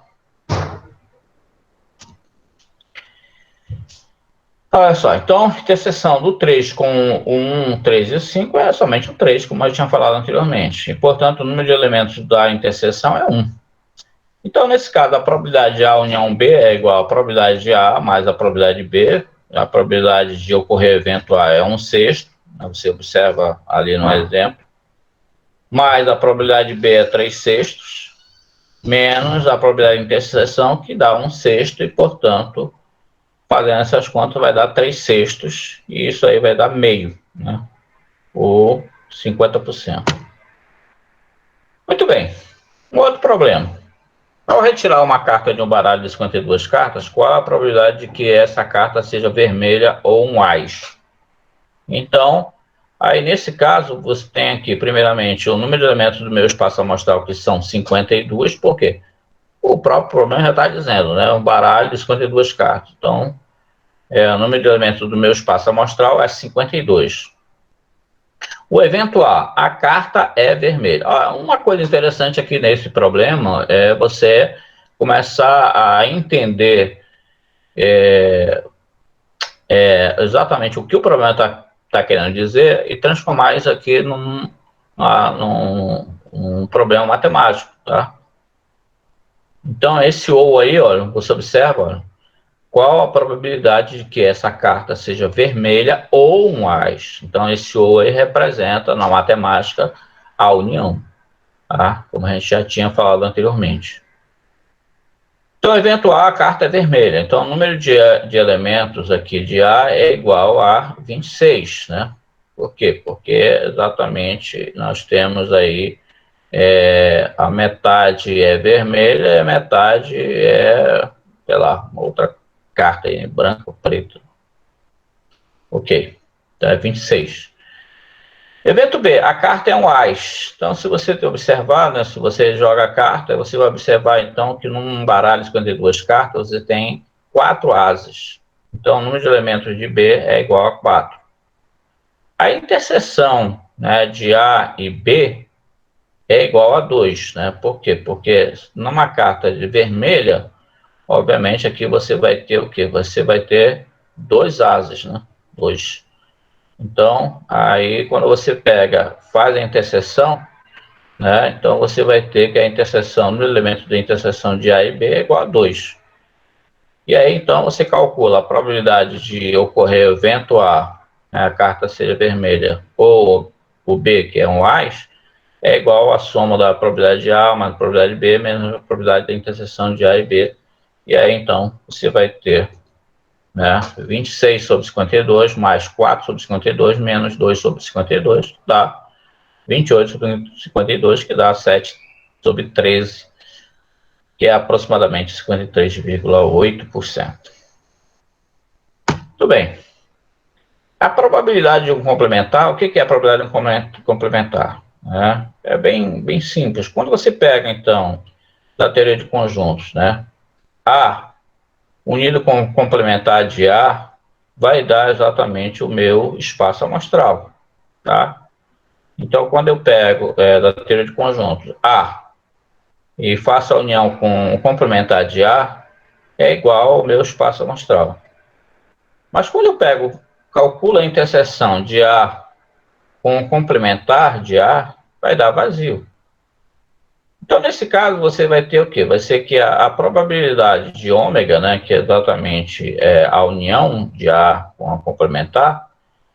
Olha só, então, interseção do 3 com 1, 3 e 5 é somente o 3, como eu tinha falado anteriormente. E, portanto, o número de elementos da interseção é 1. Então, nesse caso, a probabilidade de A união B é igual à probabilidade de A mais a probabilidade de B. A probabilidade de ocorrer evento A é 1/6, você observa ali no exemplo. Mais a probabilidade de B é 3/6, menos a probabilidade de interseção, que dá 1/6, e, portanto, fazendo essas contas, vai dar 3/6, e isso aí vai dar meio, né? Ou 50%. Muito bem. Um outro problema. Ao retirar uma carta de um baralho de 52 cartas, qual a probabilidade de que essa carta seja vermelha ou um ás? Então, aí nesse caso, você tem aqui, primeiramente, o número de elementos do meu espaço amostral, que são 52, por quê? O próprio problema já está dizendo, né? Um baralho de 52 cartas. Então, o número de elementos do meu espaço amostral é 52. O evento A carta é vermelha. Uma coisa interessante aqui nesse problema é você começar a entender exatamente o que o problema está querendo dizer e transformar isso aqui num problema matemático, tá? Então, esse ou aí, olha, você observa, olha, qual a probabilidade de que essa carta seja vermelha ou um as. Então, esse ou aí representa, na matemática, a união, tá? Como a gente já tinha falado anteriormente. Então, evento A, a carta é vermelha. Então, o número de elementos aqui de A é igual a 26, né? Por quê? Porque exatamente nós temos aí a metade é vermelha e a metade é, sei lá, uma outra carta aí, branca ou preta. Ok, então é 26. Evento B, a carta é um as. Então, se você observar, né, se você joga a carta, você vai observar, então, que num baralho de 52 cartas, você tem 4 ases. Então, o número de elementos de B é igual a 4. A interseção, né, de A e B é igual a 2, né? Por quê? Porque numa carta de vermelha, obviamente, aqui você vai ter o quê? Você vai ter 2 ases, né? 2. Então, aí quando você pega, faz a interseção, né? Então você vai ter que a interseção no elemento da interseção de A e B é igual a 2. E aí então você calcula a probabilidade de ocorrer o evento A, né, a carta seja vermelha, ou o B, que é um as, é igual à soma da probabilidade de A mais a probabilidade de B menos a probabilidade da interseção de A e B. E aí então você vai ter, né, 26 sobre 52 mais 4 sobre 52 menos 2 sobre 52 dá 28 sobre 52, que dá 7 sobre 13, que é aproximadamente 53,8%. Muito bem. A probabilidade de um complementar, o que é a probabilidade de um complementar? É bem simples. Quando você pega, então, da teoria de conjuntos, né, A unido com complementar de A vai dar exatamente o meu espaço amostral, tá? Então, quando eu pego da teoria de conjuntos A e faço a união com o complementar de A, é igual ao meu espaço amostral. Mas quando eu pego, calculo a interseção de A com o complementar de A, vai dar vazio. Então, nesse caso, você vai ter o quê? Vai ser que a probabilidade de ômega, né, que é exatamente a união de A com a complementar,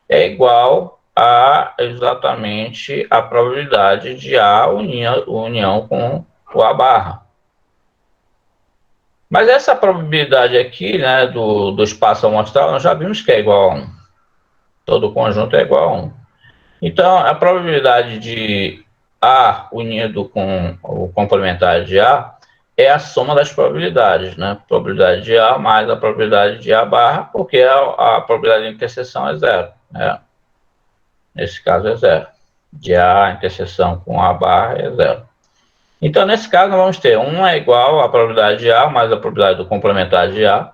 é igual a exatamente a probabilidade de A união com o A barra. Mas essa probabilidade aqui, né, do espaço amostral, nós já vimos que é igual a 1. Todo conjunto é igual a 1. Então, a probabilidade de A unido com o complementar de A é a soma das probabilidades, né? Probabilidade de A mais a probabilidade de A barra, porque a probabilidade de interseção é zero, né? Nesse caso é zero. De A interseção com A barra é zero. Então, nesse caso, nós vamos ter 1 é igual à probabilidade de A mais a probabilidade do complementar de A.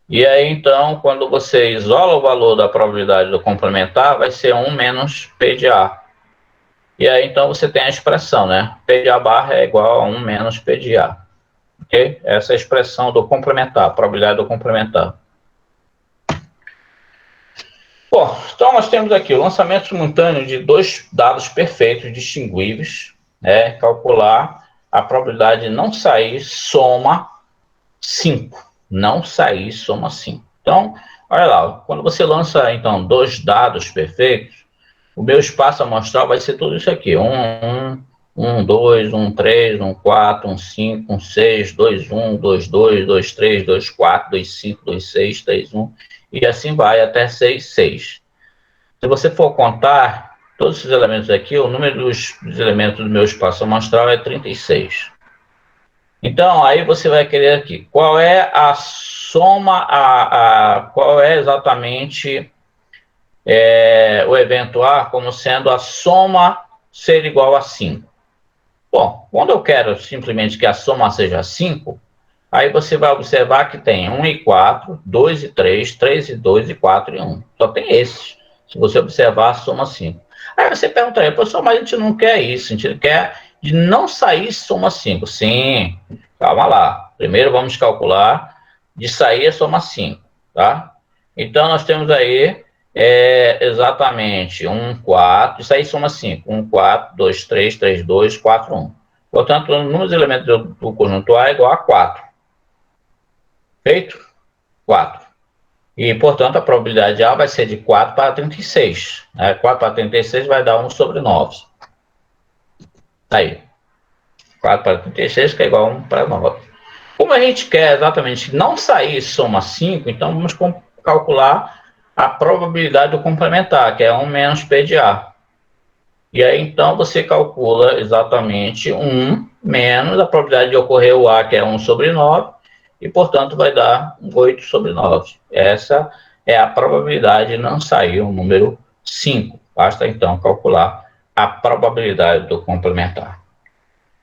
E aí, então, quando você isola o valor da probabilidade do complementar, vai ser 1 menos P de A. E aí, então, você tem a expressão, né? P de A barra é igual a 1 menos P de A. Ok? Essa é a expressão do complementar, a probabilidade do complementar. Bom, então nós temos aqui o lançamento simultâneo de dois dados perfeitos, distinguíveis, né? Calcular a probabilidade de não sair soma 5. Não sair soma 5. Então, olha lá, quando você lança, então, dois dados perfeitos, o meu espaço amostral vai ser tudo isso aqui. 1, 2, 1, 3, 1, 4, 1, 5, 1, 6, 2, 1, 2, 2, 2, 3, 2, 4, 2, 5, 2, 6, 3, 1, e assim vai até 6, 6. Se você for contar todos esses elementos aqui, o número dos elementos do meu espaço amostral é 36. Então, aí você vai querer aqui, qual é a soma, qual é exatamente o evento A como sendo a soma ser igual a 5. Bom, quando eu quero simplesmente que a soma seja 5, aí você vai observar que tem 1 e 4, 2 e 3, 3 e 2 e 4 e 1. Só tem esses. Se você observar, a soma 5. Aí você pergunta aí, professor, mas a gente não quer isso, a gente quer de não sair soma 5. Sim, calma lá. Primeiro vamos calcular de sair a soma 5, tá? Então nós temos aí exatamente 1, 4, isso aí soma 5. 1, 4, 2, 3, 3, 2, 4, 1. Portanto, o número de elementos do conjunto A é igual a 4. Feito? 4. E, portanto, a probabilidade de A vai ser de 4 para 36. 4 para 36 vai dar 1 sobre 9. Aí. 4 para 36, que é igual a 1 para 9. Como a gente quer exatamente não sair soma 5, então vamos calcular a probabilidade do complementar, que é 1 menos P de A. E aí, então, você calcula exatamente 1 menos a probabilidade de ocorrer o A, que é 1 sobre 9, e, portanto, vai dar 8 sobre 9. Essa é a probabilidade de não sair o número 5. Basta, então, calcular a probabilidade do complementar.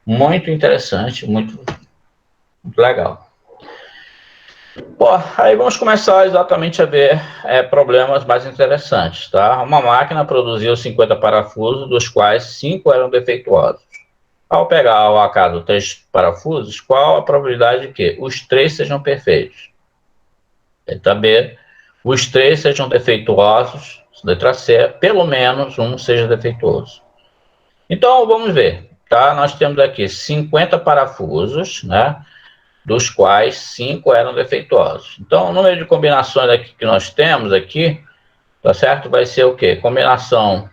Muito interessante, muito legal. Bom, aí vamos começar exatamente a ver problemas mais interessantes, tá? Uma máquina produziu 50 parafusos, dos quais 5 eram defeituosos. Ao pegar ao acaso 3 parafusos, qual a probabilidade de que os 3 sejam perfeitos? Letra B, os 3 sejam defeituosos, letra C, pelo menos um seja defeituoso. Então, vamos ver, tá? Nós temos aqui 50 parafusos, né? Dos quais 5 eram defeituosos. Então, o número de combinações aqui que nós temos aqui, tá certo? Vai ser o quê? Combinação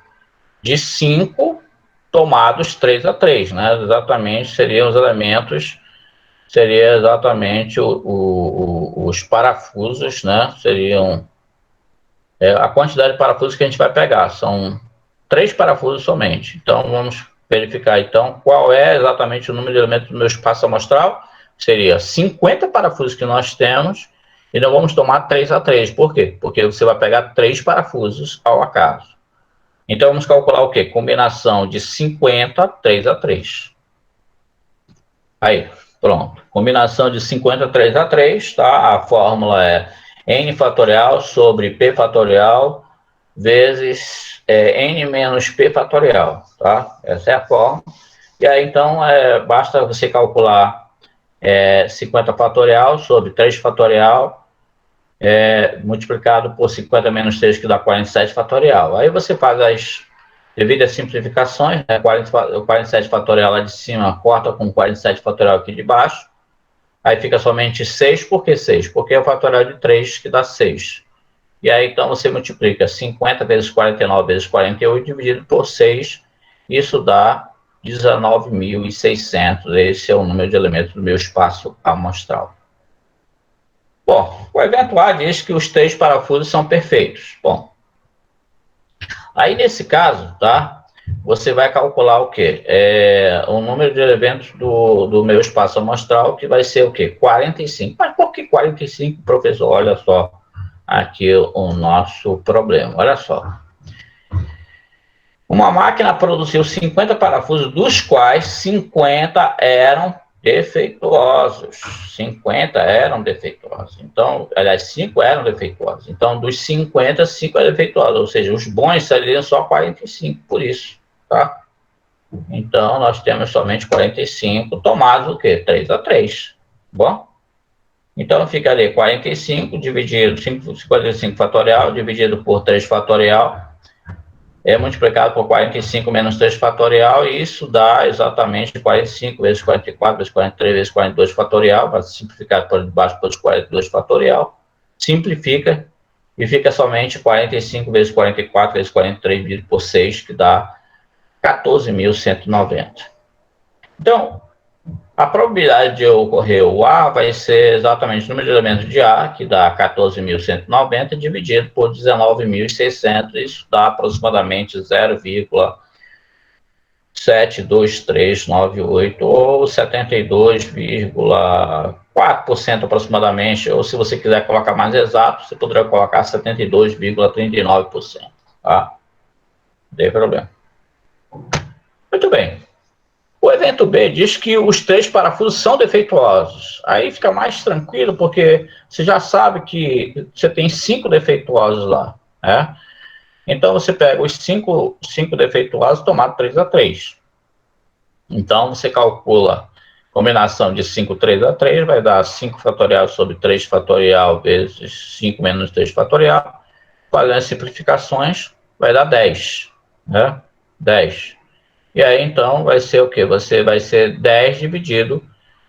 de 5 tomados 3 a 3, né? Exatamente, seriam os elementos, seria exatamente os parafusos, né? Seriam a quantidade de parafusos que a gente vai pegar, são 3 parafusos somente. Então, vamos verificar, então, qual é exatamente o número de elementos do meu espaço amostral. Seria 50 parafusos que nós temos, e nós vamos tomar 3 a 3. Por quê? Porque você vai pegar 3 parafusos ao acaso. Então, vamos calcular o quê? Combinação de 50, 3 a 3. Aí, pronto. Combinação de 50, 3 a 3, tá? A fórmula é n fatorial sobre p fatorial vezes n menos p fatorial, tá? Essa é a fórmula. E aí, então, basta você calcular 50 fatorial sobre 3 fatorial multiplicado por 50 menos 3, que dá 47 fatorial. Aí você faz devido às simplificações, né? 47 fatorial lá de cima corta com 47 fatorial aqui de baixo. Aí fica somente 6. Por que 6? Porque é o fatorial de 3 que dá 6. E aí, então, você multiplica 50 vezes 49 vezes 48 dividido por 6. Isso dá 19.600. Esse é o número de elementos do meu espaço amostral. Bom, o evento A diz que os 3 parafusos são perfeitos. Bom, aí nesse caso, tá? Você vai calcular o quê? O número de elementos do meu espaço amostral, que vai ser o quê? 45. Mas por que 45, professor? Olha só aqui o nosso problema. Olha só. Uma máquina produziu 50 parafusos, dos quais 50 eram defeituosos. 50 eram defeituosos. Então, aliás, 5 eram defeituosos. Então, dos 50, 5 eram defeituosos. Ou seja, os bons seriam só 45, por isso, tá? Então, nós temos somente 45, tomados o quê? 3 a 3. Bom? Então, fica ali 45 dividido, 55 fatorial, dividido por 3 fatorial, multiplicado por 45 menos 3 fatorial, e isso dá exatamente 45 vezes 44 vezes 43 vezes 42 fatorial, vai simplificar por debaixo pelos 42 fatorial, simplifica, e fica somente 45 vezes 44 vezes 43 dividido por 6, que dá 14.190. Então, a probabilidade de ocorrer o A vai ser exatamente o número de elementos de A, que dá 14.190, dividido por 19.600, isso dá aproximadamente 0,72398, ou 72,4% aproximadamente, ou se você quiser colocar mais exato, você poderia colocar 72,39%, tá? Não tem problema. Muito bem. O evento B diz que os 3 parafusos são defeituosos. Aí fica mais tranquilo, porque você já sabe que você tem 5 defeituosos lá, né? Então, você pega os 5 defeituosos tomado 3 a 3. Então, você calcula combinação de 5, 3 a 3, vai dar 5 fatorial sobre 3 fatorial vezes 5 menos 3 fatorial. Fazendo as simplificações, vai dar 10, né? 10. E aí, então, vai ser o quê? Vai ser 10 dividido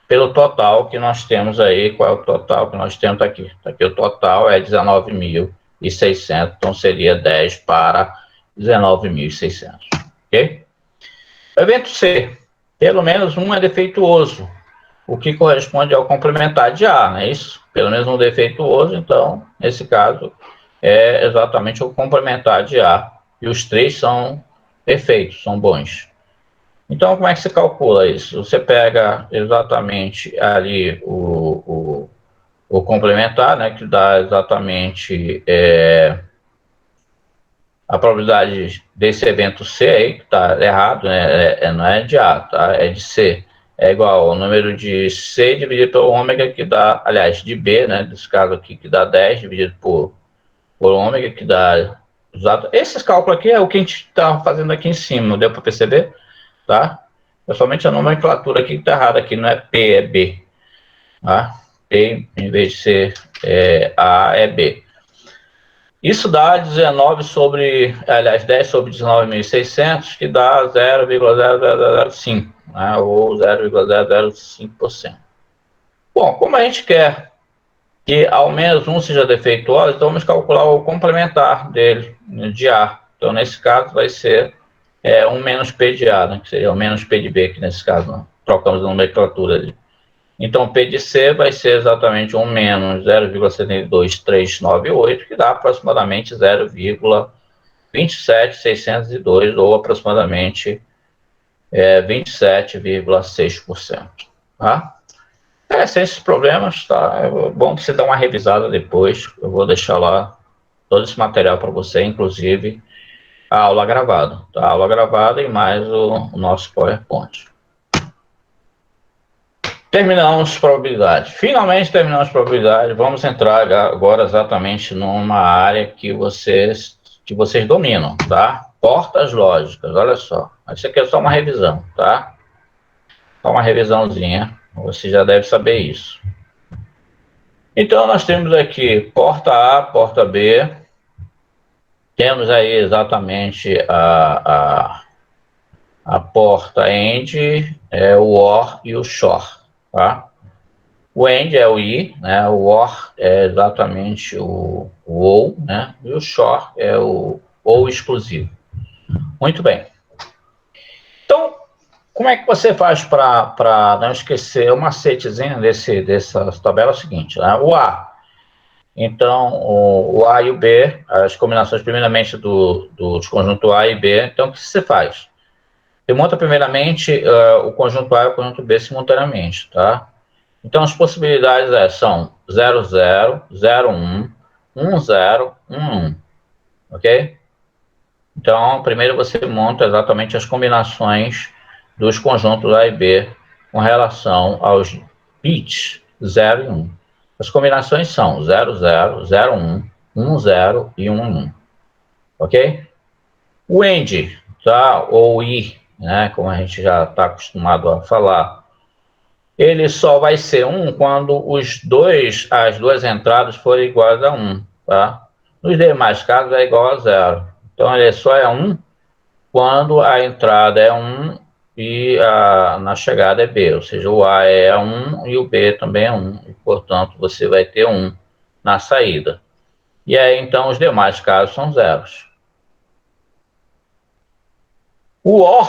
pelo total que nós temos aí. Qual é o total que nós temos aqui? Aqui o total é 19.600, então seria 10 para 19.600, ok? Evento C, pelo menos um é defeituoso, o que corresponde ao complementar de A, não é isso? Pelo menos um defeituoso, então, nesse caso, é exatamente o complementar de A, e os três são perfeitos, são bons. Então, como é que se calcula isso? Você pega exatamente ali o complementar, né, que dá exatamente a probabilidade desse evento C aí, que está errado, né, não é de A, tá? É de C. É igual ao número de C dividido pelo ômega, que dá, aliás, de B, né, nesse caso aqui, que dá 10 dividido por ômega, que dá... Esses cálculos aqui é o que a gente está fazendo aqui em cima, não deu para perceber? Tá? É somente a nomenclatura aqui que está errada, aqui não é P, é B. Tá? P, em vez de ser A, é B. Isso dá 10 sobre 19.600, que dá 0,0005, né? Ou 0,005%. Bom, como a gente quer que ao menos um seja defeituoso, então vamos calcular o complementar dele, de A. Então, nesse caso, vai ser 1 menos P de A, né? Que seria o menos P de B, que nesse caso não. Trocamos a nomenclatura ali. Então, P de C vai ser exatamente 1 menos 0,72398, que dá aproximadamente 0,27602, ou aproximadamente 27,6%. Tá? Sem esses problemas, tá? É bom você dar uma revisada depois. Eu vou deixar lá todo esse material para você, inclusive a aula gravada, tá? A aula gravada e mais o nosso PowerPoint. Terminamos probabilidade. Finalmente terminamos probabilidade. Vamos entrar agora exatamente numa área que vocês dominam, tá? Portas lógicas, olha só. Isso aqui é só uma revisão, tá? Só uma revisãozinha. Você já deve saber isso. Então, nós temos aqui porta A, porta B. Temos aí exatamente a porta AND, o OR e o SHOR. Tá? O AND é o I, né? O OR é exatamente o OU, né? E o SHOR é o OU exclusivo. Muito bem. Então, como é que você faz para não esquecer o macetezinho dessa tabela? É o seguinte, né? O A. Então, o A e o B, as combinações primeiramente dos conjuntos A e B. Então, o que você faz? Você monta primeiramente o conjunto A e o conjunto B simultaneamente, tá? Então, as possibilidades são 0, 0, 0, 1, 1, 0, 1, 1, ok? Então, primeiro você monta exatamente as combinações dos conjuntos A e B com relação aos bits 0 e 1. As combinações são 0, 0, 0, 1, 1, 0 e 1, 1, ok? O AND, tá? Ou I, né? Como a gente já está acostumado a falar, ele só vai ser 1 quando as duas entradas forem iguais a 1, tá? Nos demais casos é igual a 0. Então, ele só é 1 quando a entrada é 1 e na chegada é B, ou seja, o A é 1 e o B também é 1, e, portanto, você vai ter 1 na saída. E aí, então, os demais casos são zeros. O OR,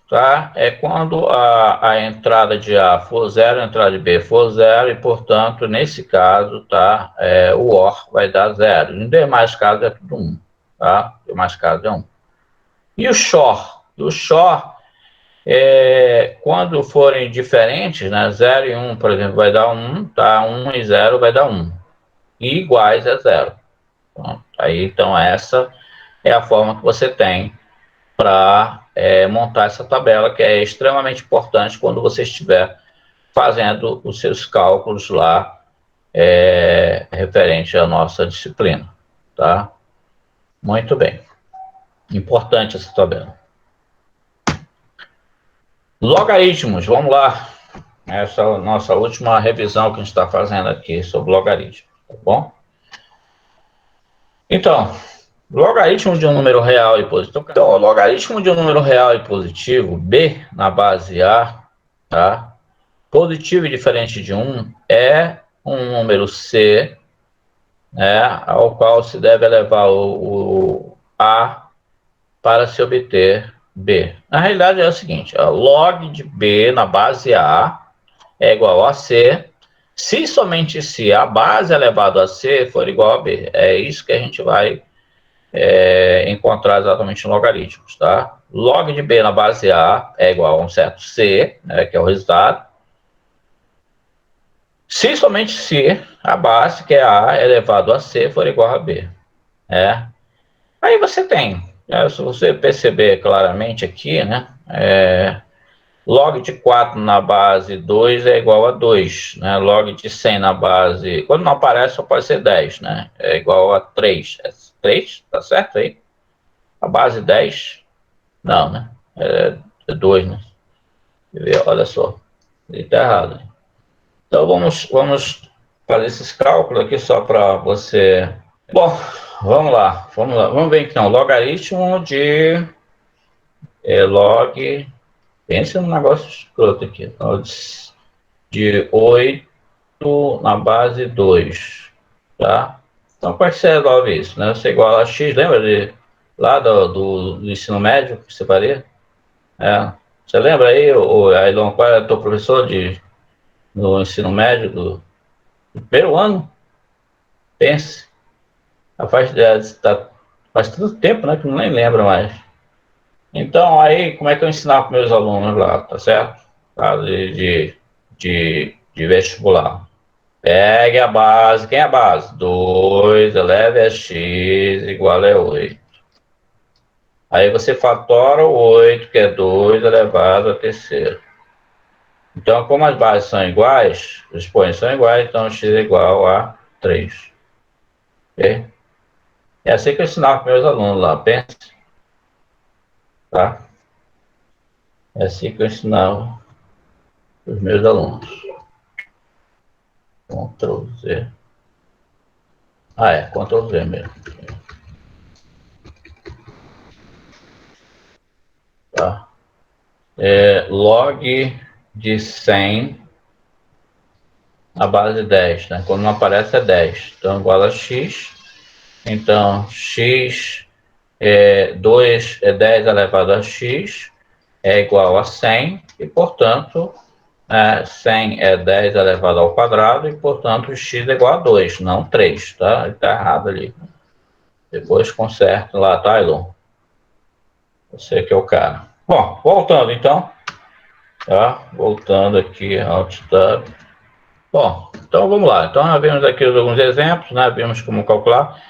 tá? É quando a entrada de A for 0, a entrada de B for 0, e, portanto, nesse caso, tá? O OR vai dar 0. Nos demais casos é tudo 1, tá? Nos demais casos é 1. E o SHOR? O SHOR, quando forem diferentes, né? 0 e 1, por exemplo, vai dar 1, tá? 1 e 0 vai dar 1. E iguais é 0. Aí, então, essa é a forma que você tem para montar essa tabela, que é extremamente importante quando você estiver fazendo os seus cálculos lá referente à nossa disciplina, tá? Muito bem. Importante essa tabela. Logaritmos, vamos lá. Essa é a nossa última revisão que a gente está fazendo aqui sobre logaritmos, tá bom? Então, Logaritmo de um número real e positivo. Então, o logaritmo de um número real e positivo, b na base a, tá? Positivo e diferente de 1 é um número c, né, ao qual se deve elevar o a para se obter b. Na realidade é o seguinte, log de b na base a é igual a c, se somente se a base elevado a c for igual a b. É isso que a gente vai encontrar exatamente em logaritmos, tá? Log de b na base a é igual a um certo c, né, que é o resultado, se somente se a base, que é a elevado a c, for igual a b. Aí você tem, se você perceber claramente aqui, né, log de 4 na base 2 é igual a 2, né? Log de 100 na base, quando não aparece só pode ser 10, né? É igual a 3. 3, tá certo aí? A base 10, não, né? É 2, né? Olha só, ele tá errado. Então vamos fazer esses cálculos aqui só para você. Bom, vamos lá. Vamos ver então, logaritmo de log. Pensa num negócio escroto aqui. Então, de 8 na base 2, tá? Então, como é que você resolve isso, né? Você iguala a x, lembra lá do ensino médio que você faria? Você lembra aí, Ailon, qual era o teu professor no ensino médio do primeiro ano? Pense. Faz tanto tempo, né, que não nem lembra mais. Então, aí, como é que eu ensinava para meus alunos lá, tá certo? Tá, de vestibular. Pegue a base. Quem é a base? 2 eleve a x igual a 8. Aí você fatora o 8, que é 2 elevado a terceiro. Então, como as bases são iguais, os expoentes são iguais, então x é igual a 3. Ok? É assim que eu ensinava para meus alunos lá, pensa. Tá? É assim que eu ensinava para os meus alunos. Ctrl Z. Ctrl Z mesmo. Tá? Log de 100 na base 10, né? Quando não aparece é 10. Então, igual a x. Então, x 2 é 10 elevado a x é igual a 100. E, portanto, 100 é 10 elevado ao quadrado. E, portanto, x é igual a 2, não 3. Tá? Ele está errado ali. Depois conserta lá, tá, Elon? Você que é o cara. Bom, voltando então. Tá? Voltando aqui ao Tab. Bom, então vamos lá. Então, nós vimos aqui alguns exemplos, né? Vimos como calcular.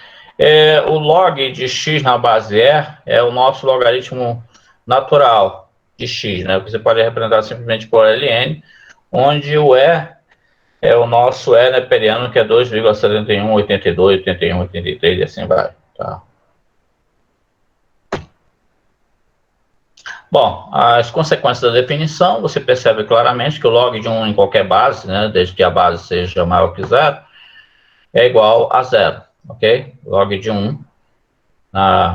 O log de x na base é o nosso logaritmo natural de x, né? Você pode representar simplesmente por ln, onde o é o nosso neperiano, que é 2,71, 82, 81, 83 e assim vai. Tá? Bom, as consequências da definição, você percebe claramente que o log de 1 em qualquer base, né, desde que a base seja maior que zero, é igual a zero, ok? Log de 1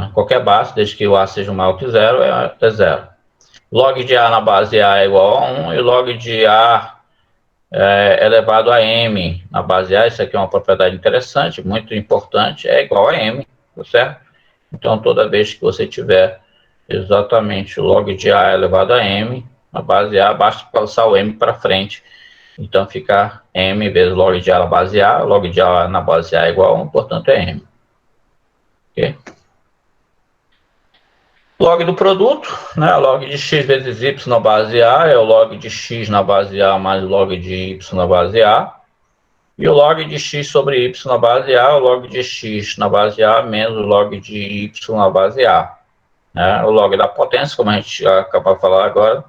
em qualquer base, desde que o a seja maior que zero, é zero. Log de a na base a é igual a 1 e log de a elevado a m na base a, isso aqui é uma propriedade interessante, muito importante, é igual a m, tá certo? Então, toda vez que você tiver exatamente o log de a elevado a m, na base a, basta passar o m para frente. Então, fica m vezes log de a na base a, log de a na base a é igual a 1, portanto, é m. Ok? Log do produto, né? Log de x vezes y na base a é o log de x na base a mais o log de y na base a. E o log de x sobre y na base a é o log de x na base a menos o log de y na base a. Né? O log da potência, como a gente acabou de falar agora,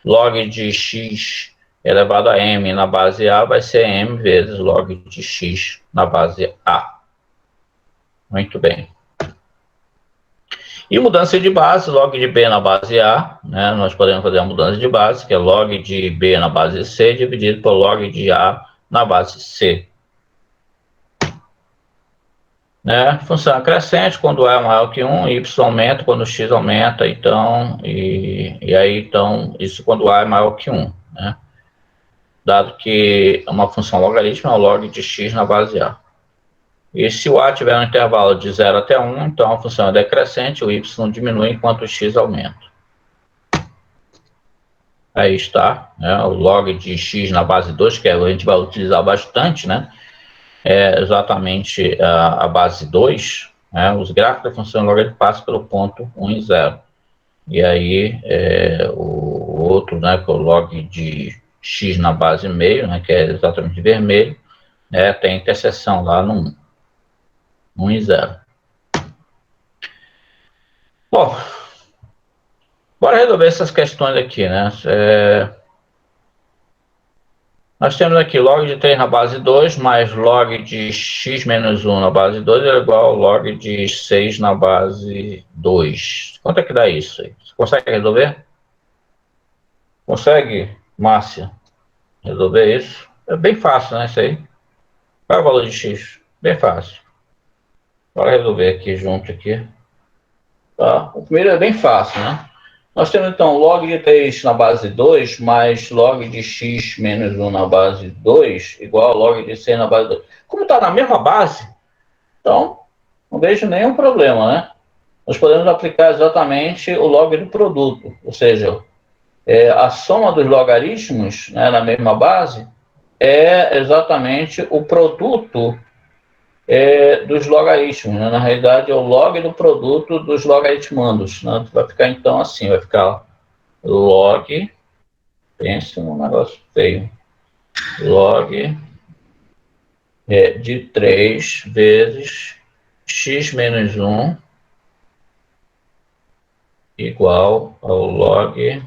log de x elevado a m na base a vai ser m vezes log de x na base a. Muito bem. E mudança de base, log de b na base a, né? Nós podemos fazer a mudança de base, que é log de b na base c dividido por log de a na base c. né? Função crescente, quando A é maior que 1, Y aumenta quando X aumenta, então, e aí, então, isso quando A é maior que 1, né? Dado que uma função logarítmica é o log de X na base A. E se o A tiver um intervalo de 0 até 1, então a função é decrescente, o Y diminui enquanto o X aumenta. Aí está, né, o log de X na base 2, que a gente vai utilizar bastante, né? É exatamente a base 2, né, os gráficos da função logarítmica passam pelo ponto 1 e 0. E aí o outro, né, que é o log de X na base meio, né, que é exatamente vermelho, né, tem interseção lá no 1 e 0. Bom, bora resolver essas questões aqui, né? Nós temos aqui log de 3 na base 2 mais log de x menos 1 na base 2 é igual ao log de 6 na base 2. Quanto é que dá isso aí? Você consegue resolver? Consegue, Márcia, resolver isso? É bem fácil, né, isso aí? Qual é o valor de x? Bem fácil. Bora resolver aqui junto aqui. Tá? O primeiro é bem fácil, né? Nós temos, então, log de 3 na base 2 mais log de x menos 1 na base 2 igual a log de 6 na base 2. Como está na mesma base, então, não vejo nenhum problema, né? Nós podemos aplicar exatamente o log do produto, ou seja, a soma dos logaritmos, né, na mesma base é exatamente o produto dos logaritmos, né? Na realidade, é o log do produto dos logaritmandos, né? Vai ficar, então, assim, vai ficar log, pensa num negócio feio, log de 3 vezes x menos 1 igual ao log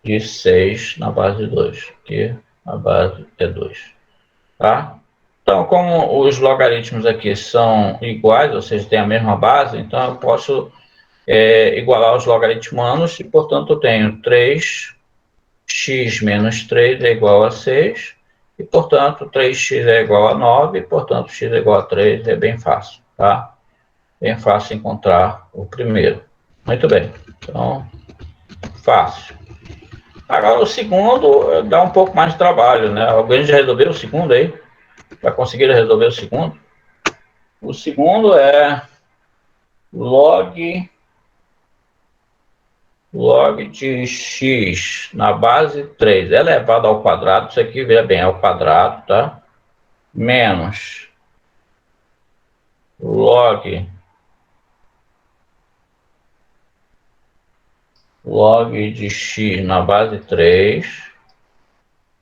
de 6 na base 2, que a base é 2, tá? Então, como os logaritmos aqui são iguais, ou seja, têm a mesma base, então eu posso igualar os logaritmanos e, portanto, eu tenho 3x menos 3 é igual a 6 e, portanto, 3x é igual a 9 e, portanto, x é igual a 3, é bem fácil, tá? Bem fácil encontrar o primeiro. Muito bem, então, fácil. Agora, o segundo dá um pouco mais de trabalho, né? Alguém já resolveu o segundo aí? Já conseguiram resolver o segundo? O segundo é log de x na base 3 elevado ao quadrado, isso aqui, veja bem, é ao quadrado, tá? Menos log de x na base 3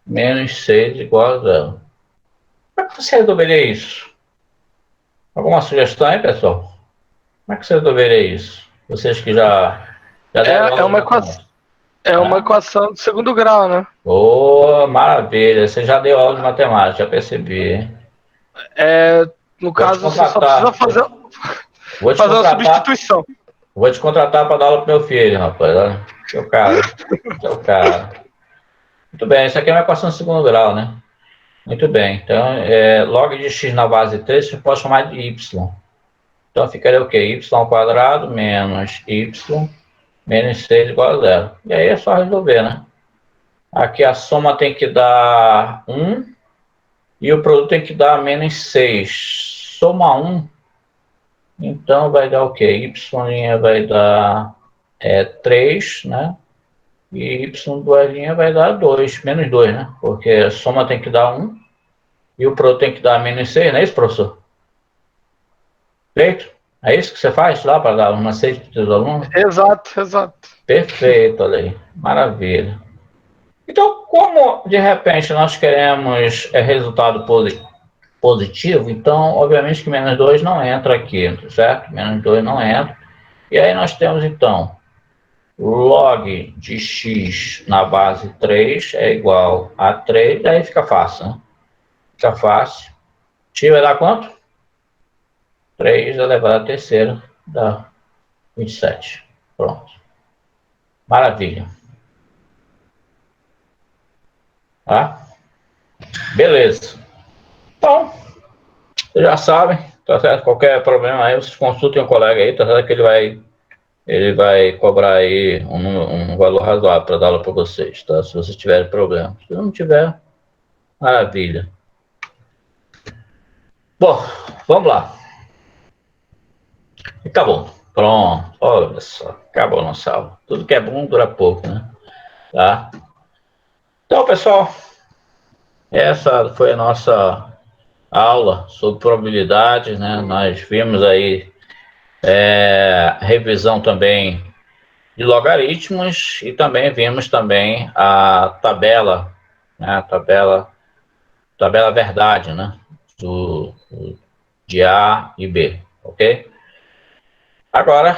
menos 6 igual a 0. Como é que você resolveria isso? Alguma sugestão aí, pessoal? Como é que você resolveria isso? Vocês que já deram aula de matemática. É uma equação de segundo grau, né? Oh, maravilha. Você já deu aula de matemática, já percebi. No caso, você só precisa fazer uma substituição. Vou te contratar para dar aula pro meu filho, rapaz. Olha, seu cara. Muito bem, isso aqui é uma equação de segundo grau, né? Muito bem. Então, log de x na base 3, você pode chamar de y. Então, ficaria o quê? Y ao quadrado menos y menos 6 igual a 0. E aí é só resolver, né? Aqui a soma tem que dar 1 e o produto tem que dar menos 6. Soma 1, então vai dar o quê? Y' vai dar 3, né? E y2' vai dar 2, menos 2, né? Porque a soma tem que dar 1 e o produto tem que dar menos 6, não é isso, professor? Perfeito? É isso que você faz lá para dar uma 6 para os seus alunos? Exato. Perfeito, olha aí. Maravilha. Então, como de repente nós queremos resultado positivo, então, obviamente que menos 2 não entra aqui, certo? Menos 2 não entra. E aí nós temos, então, log de x na base 3 é igual a 3, aí fica fácil, né? Fica fácil. X vai dar quanto? 3 elevado à terceira dá 27. Pronto. Maravilha. Tá? Beleza. Então, vocês já sabem, Tá certo? Qualquer problema aí, vocês consultem um colega aí, tá certo? Que ele vai cobrar aí um valor razoável para dar aula para vocês, tá? Se vocês tiverem problema. Se não tiver, maravilha. Bom, vamos lá. E acabou. Pronto. Olha só. Acabou nossa aula. Tudo que é bom dura pouco, né? Tá? Então, pessoal, essa foi a nossa aula sobre probabilidades, né? Nós vimos aí revisão também de logaritmos e também vimos também a tabela, né? A tabela verdade, né? De A e B, ok? Agora,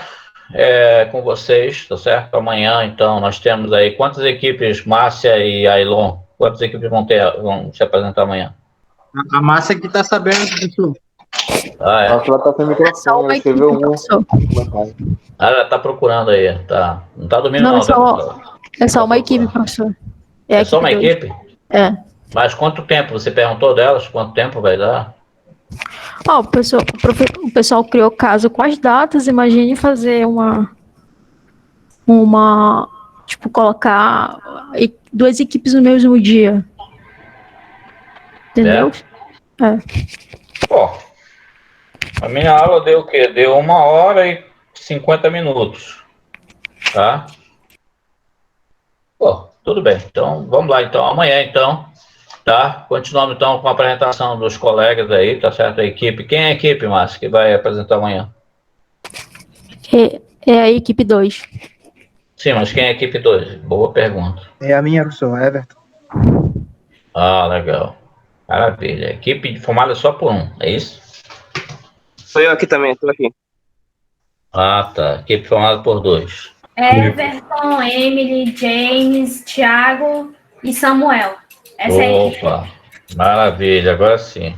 com vocês, tá certo? Amanhã, então, nós temos aí quantas equipes, Márcia e Ailon? Quantas equipes vão se apresentar amanhã? A Márcia que está sabendo, professor. Ah, é? Acho que ela tá sem microfone, ela escreveu um. Ela tá procurando aí, tá? Não tá dormindo não, é só uma equipe, professor. É só uma equipe? É. Mas quanto tempo? Você perguntou delas? Quanto tempo vai dar? O pessoal criou caso com as datas. Imagine fazer tipo, colocar 2 equipes no mesmo dia. Entendeu? Pô, a minha aula deu o quê? Deu 1 hora e 50 minutos. Tá? Pô, tudo bem. Então, vamos lá. Então, amanhã, então, tá? Continuando, então, com a apresentação dos colegas aí, tá certo? A equipe. Quem é a equipe, Márcio, que vai apresentar amanhã? É a equipe 2. Sim, mas quem é a equipe 2? Boa pergunta. É a minha, professor, Everton. Ah, legal. Maravilha. Equipe formada só por um, é isso? Sou eu aqui também, estou aqui. Ah, tá. Equipe formada por 2. Everton, Emily, James, Thiago e Samuel. Essa é a equipe. Opa, maravilha. Agora sim.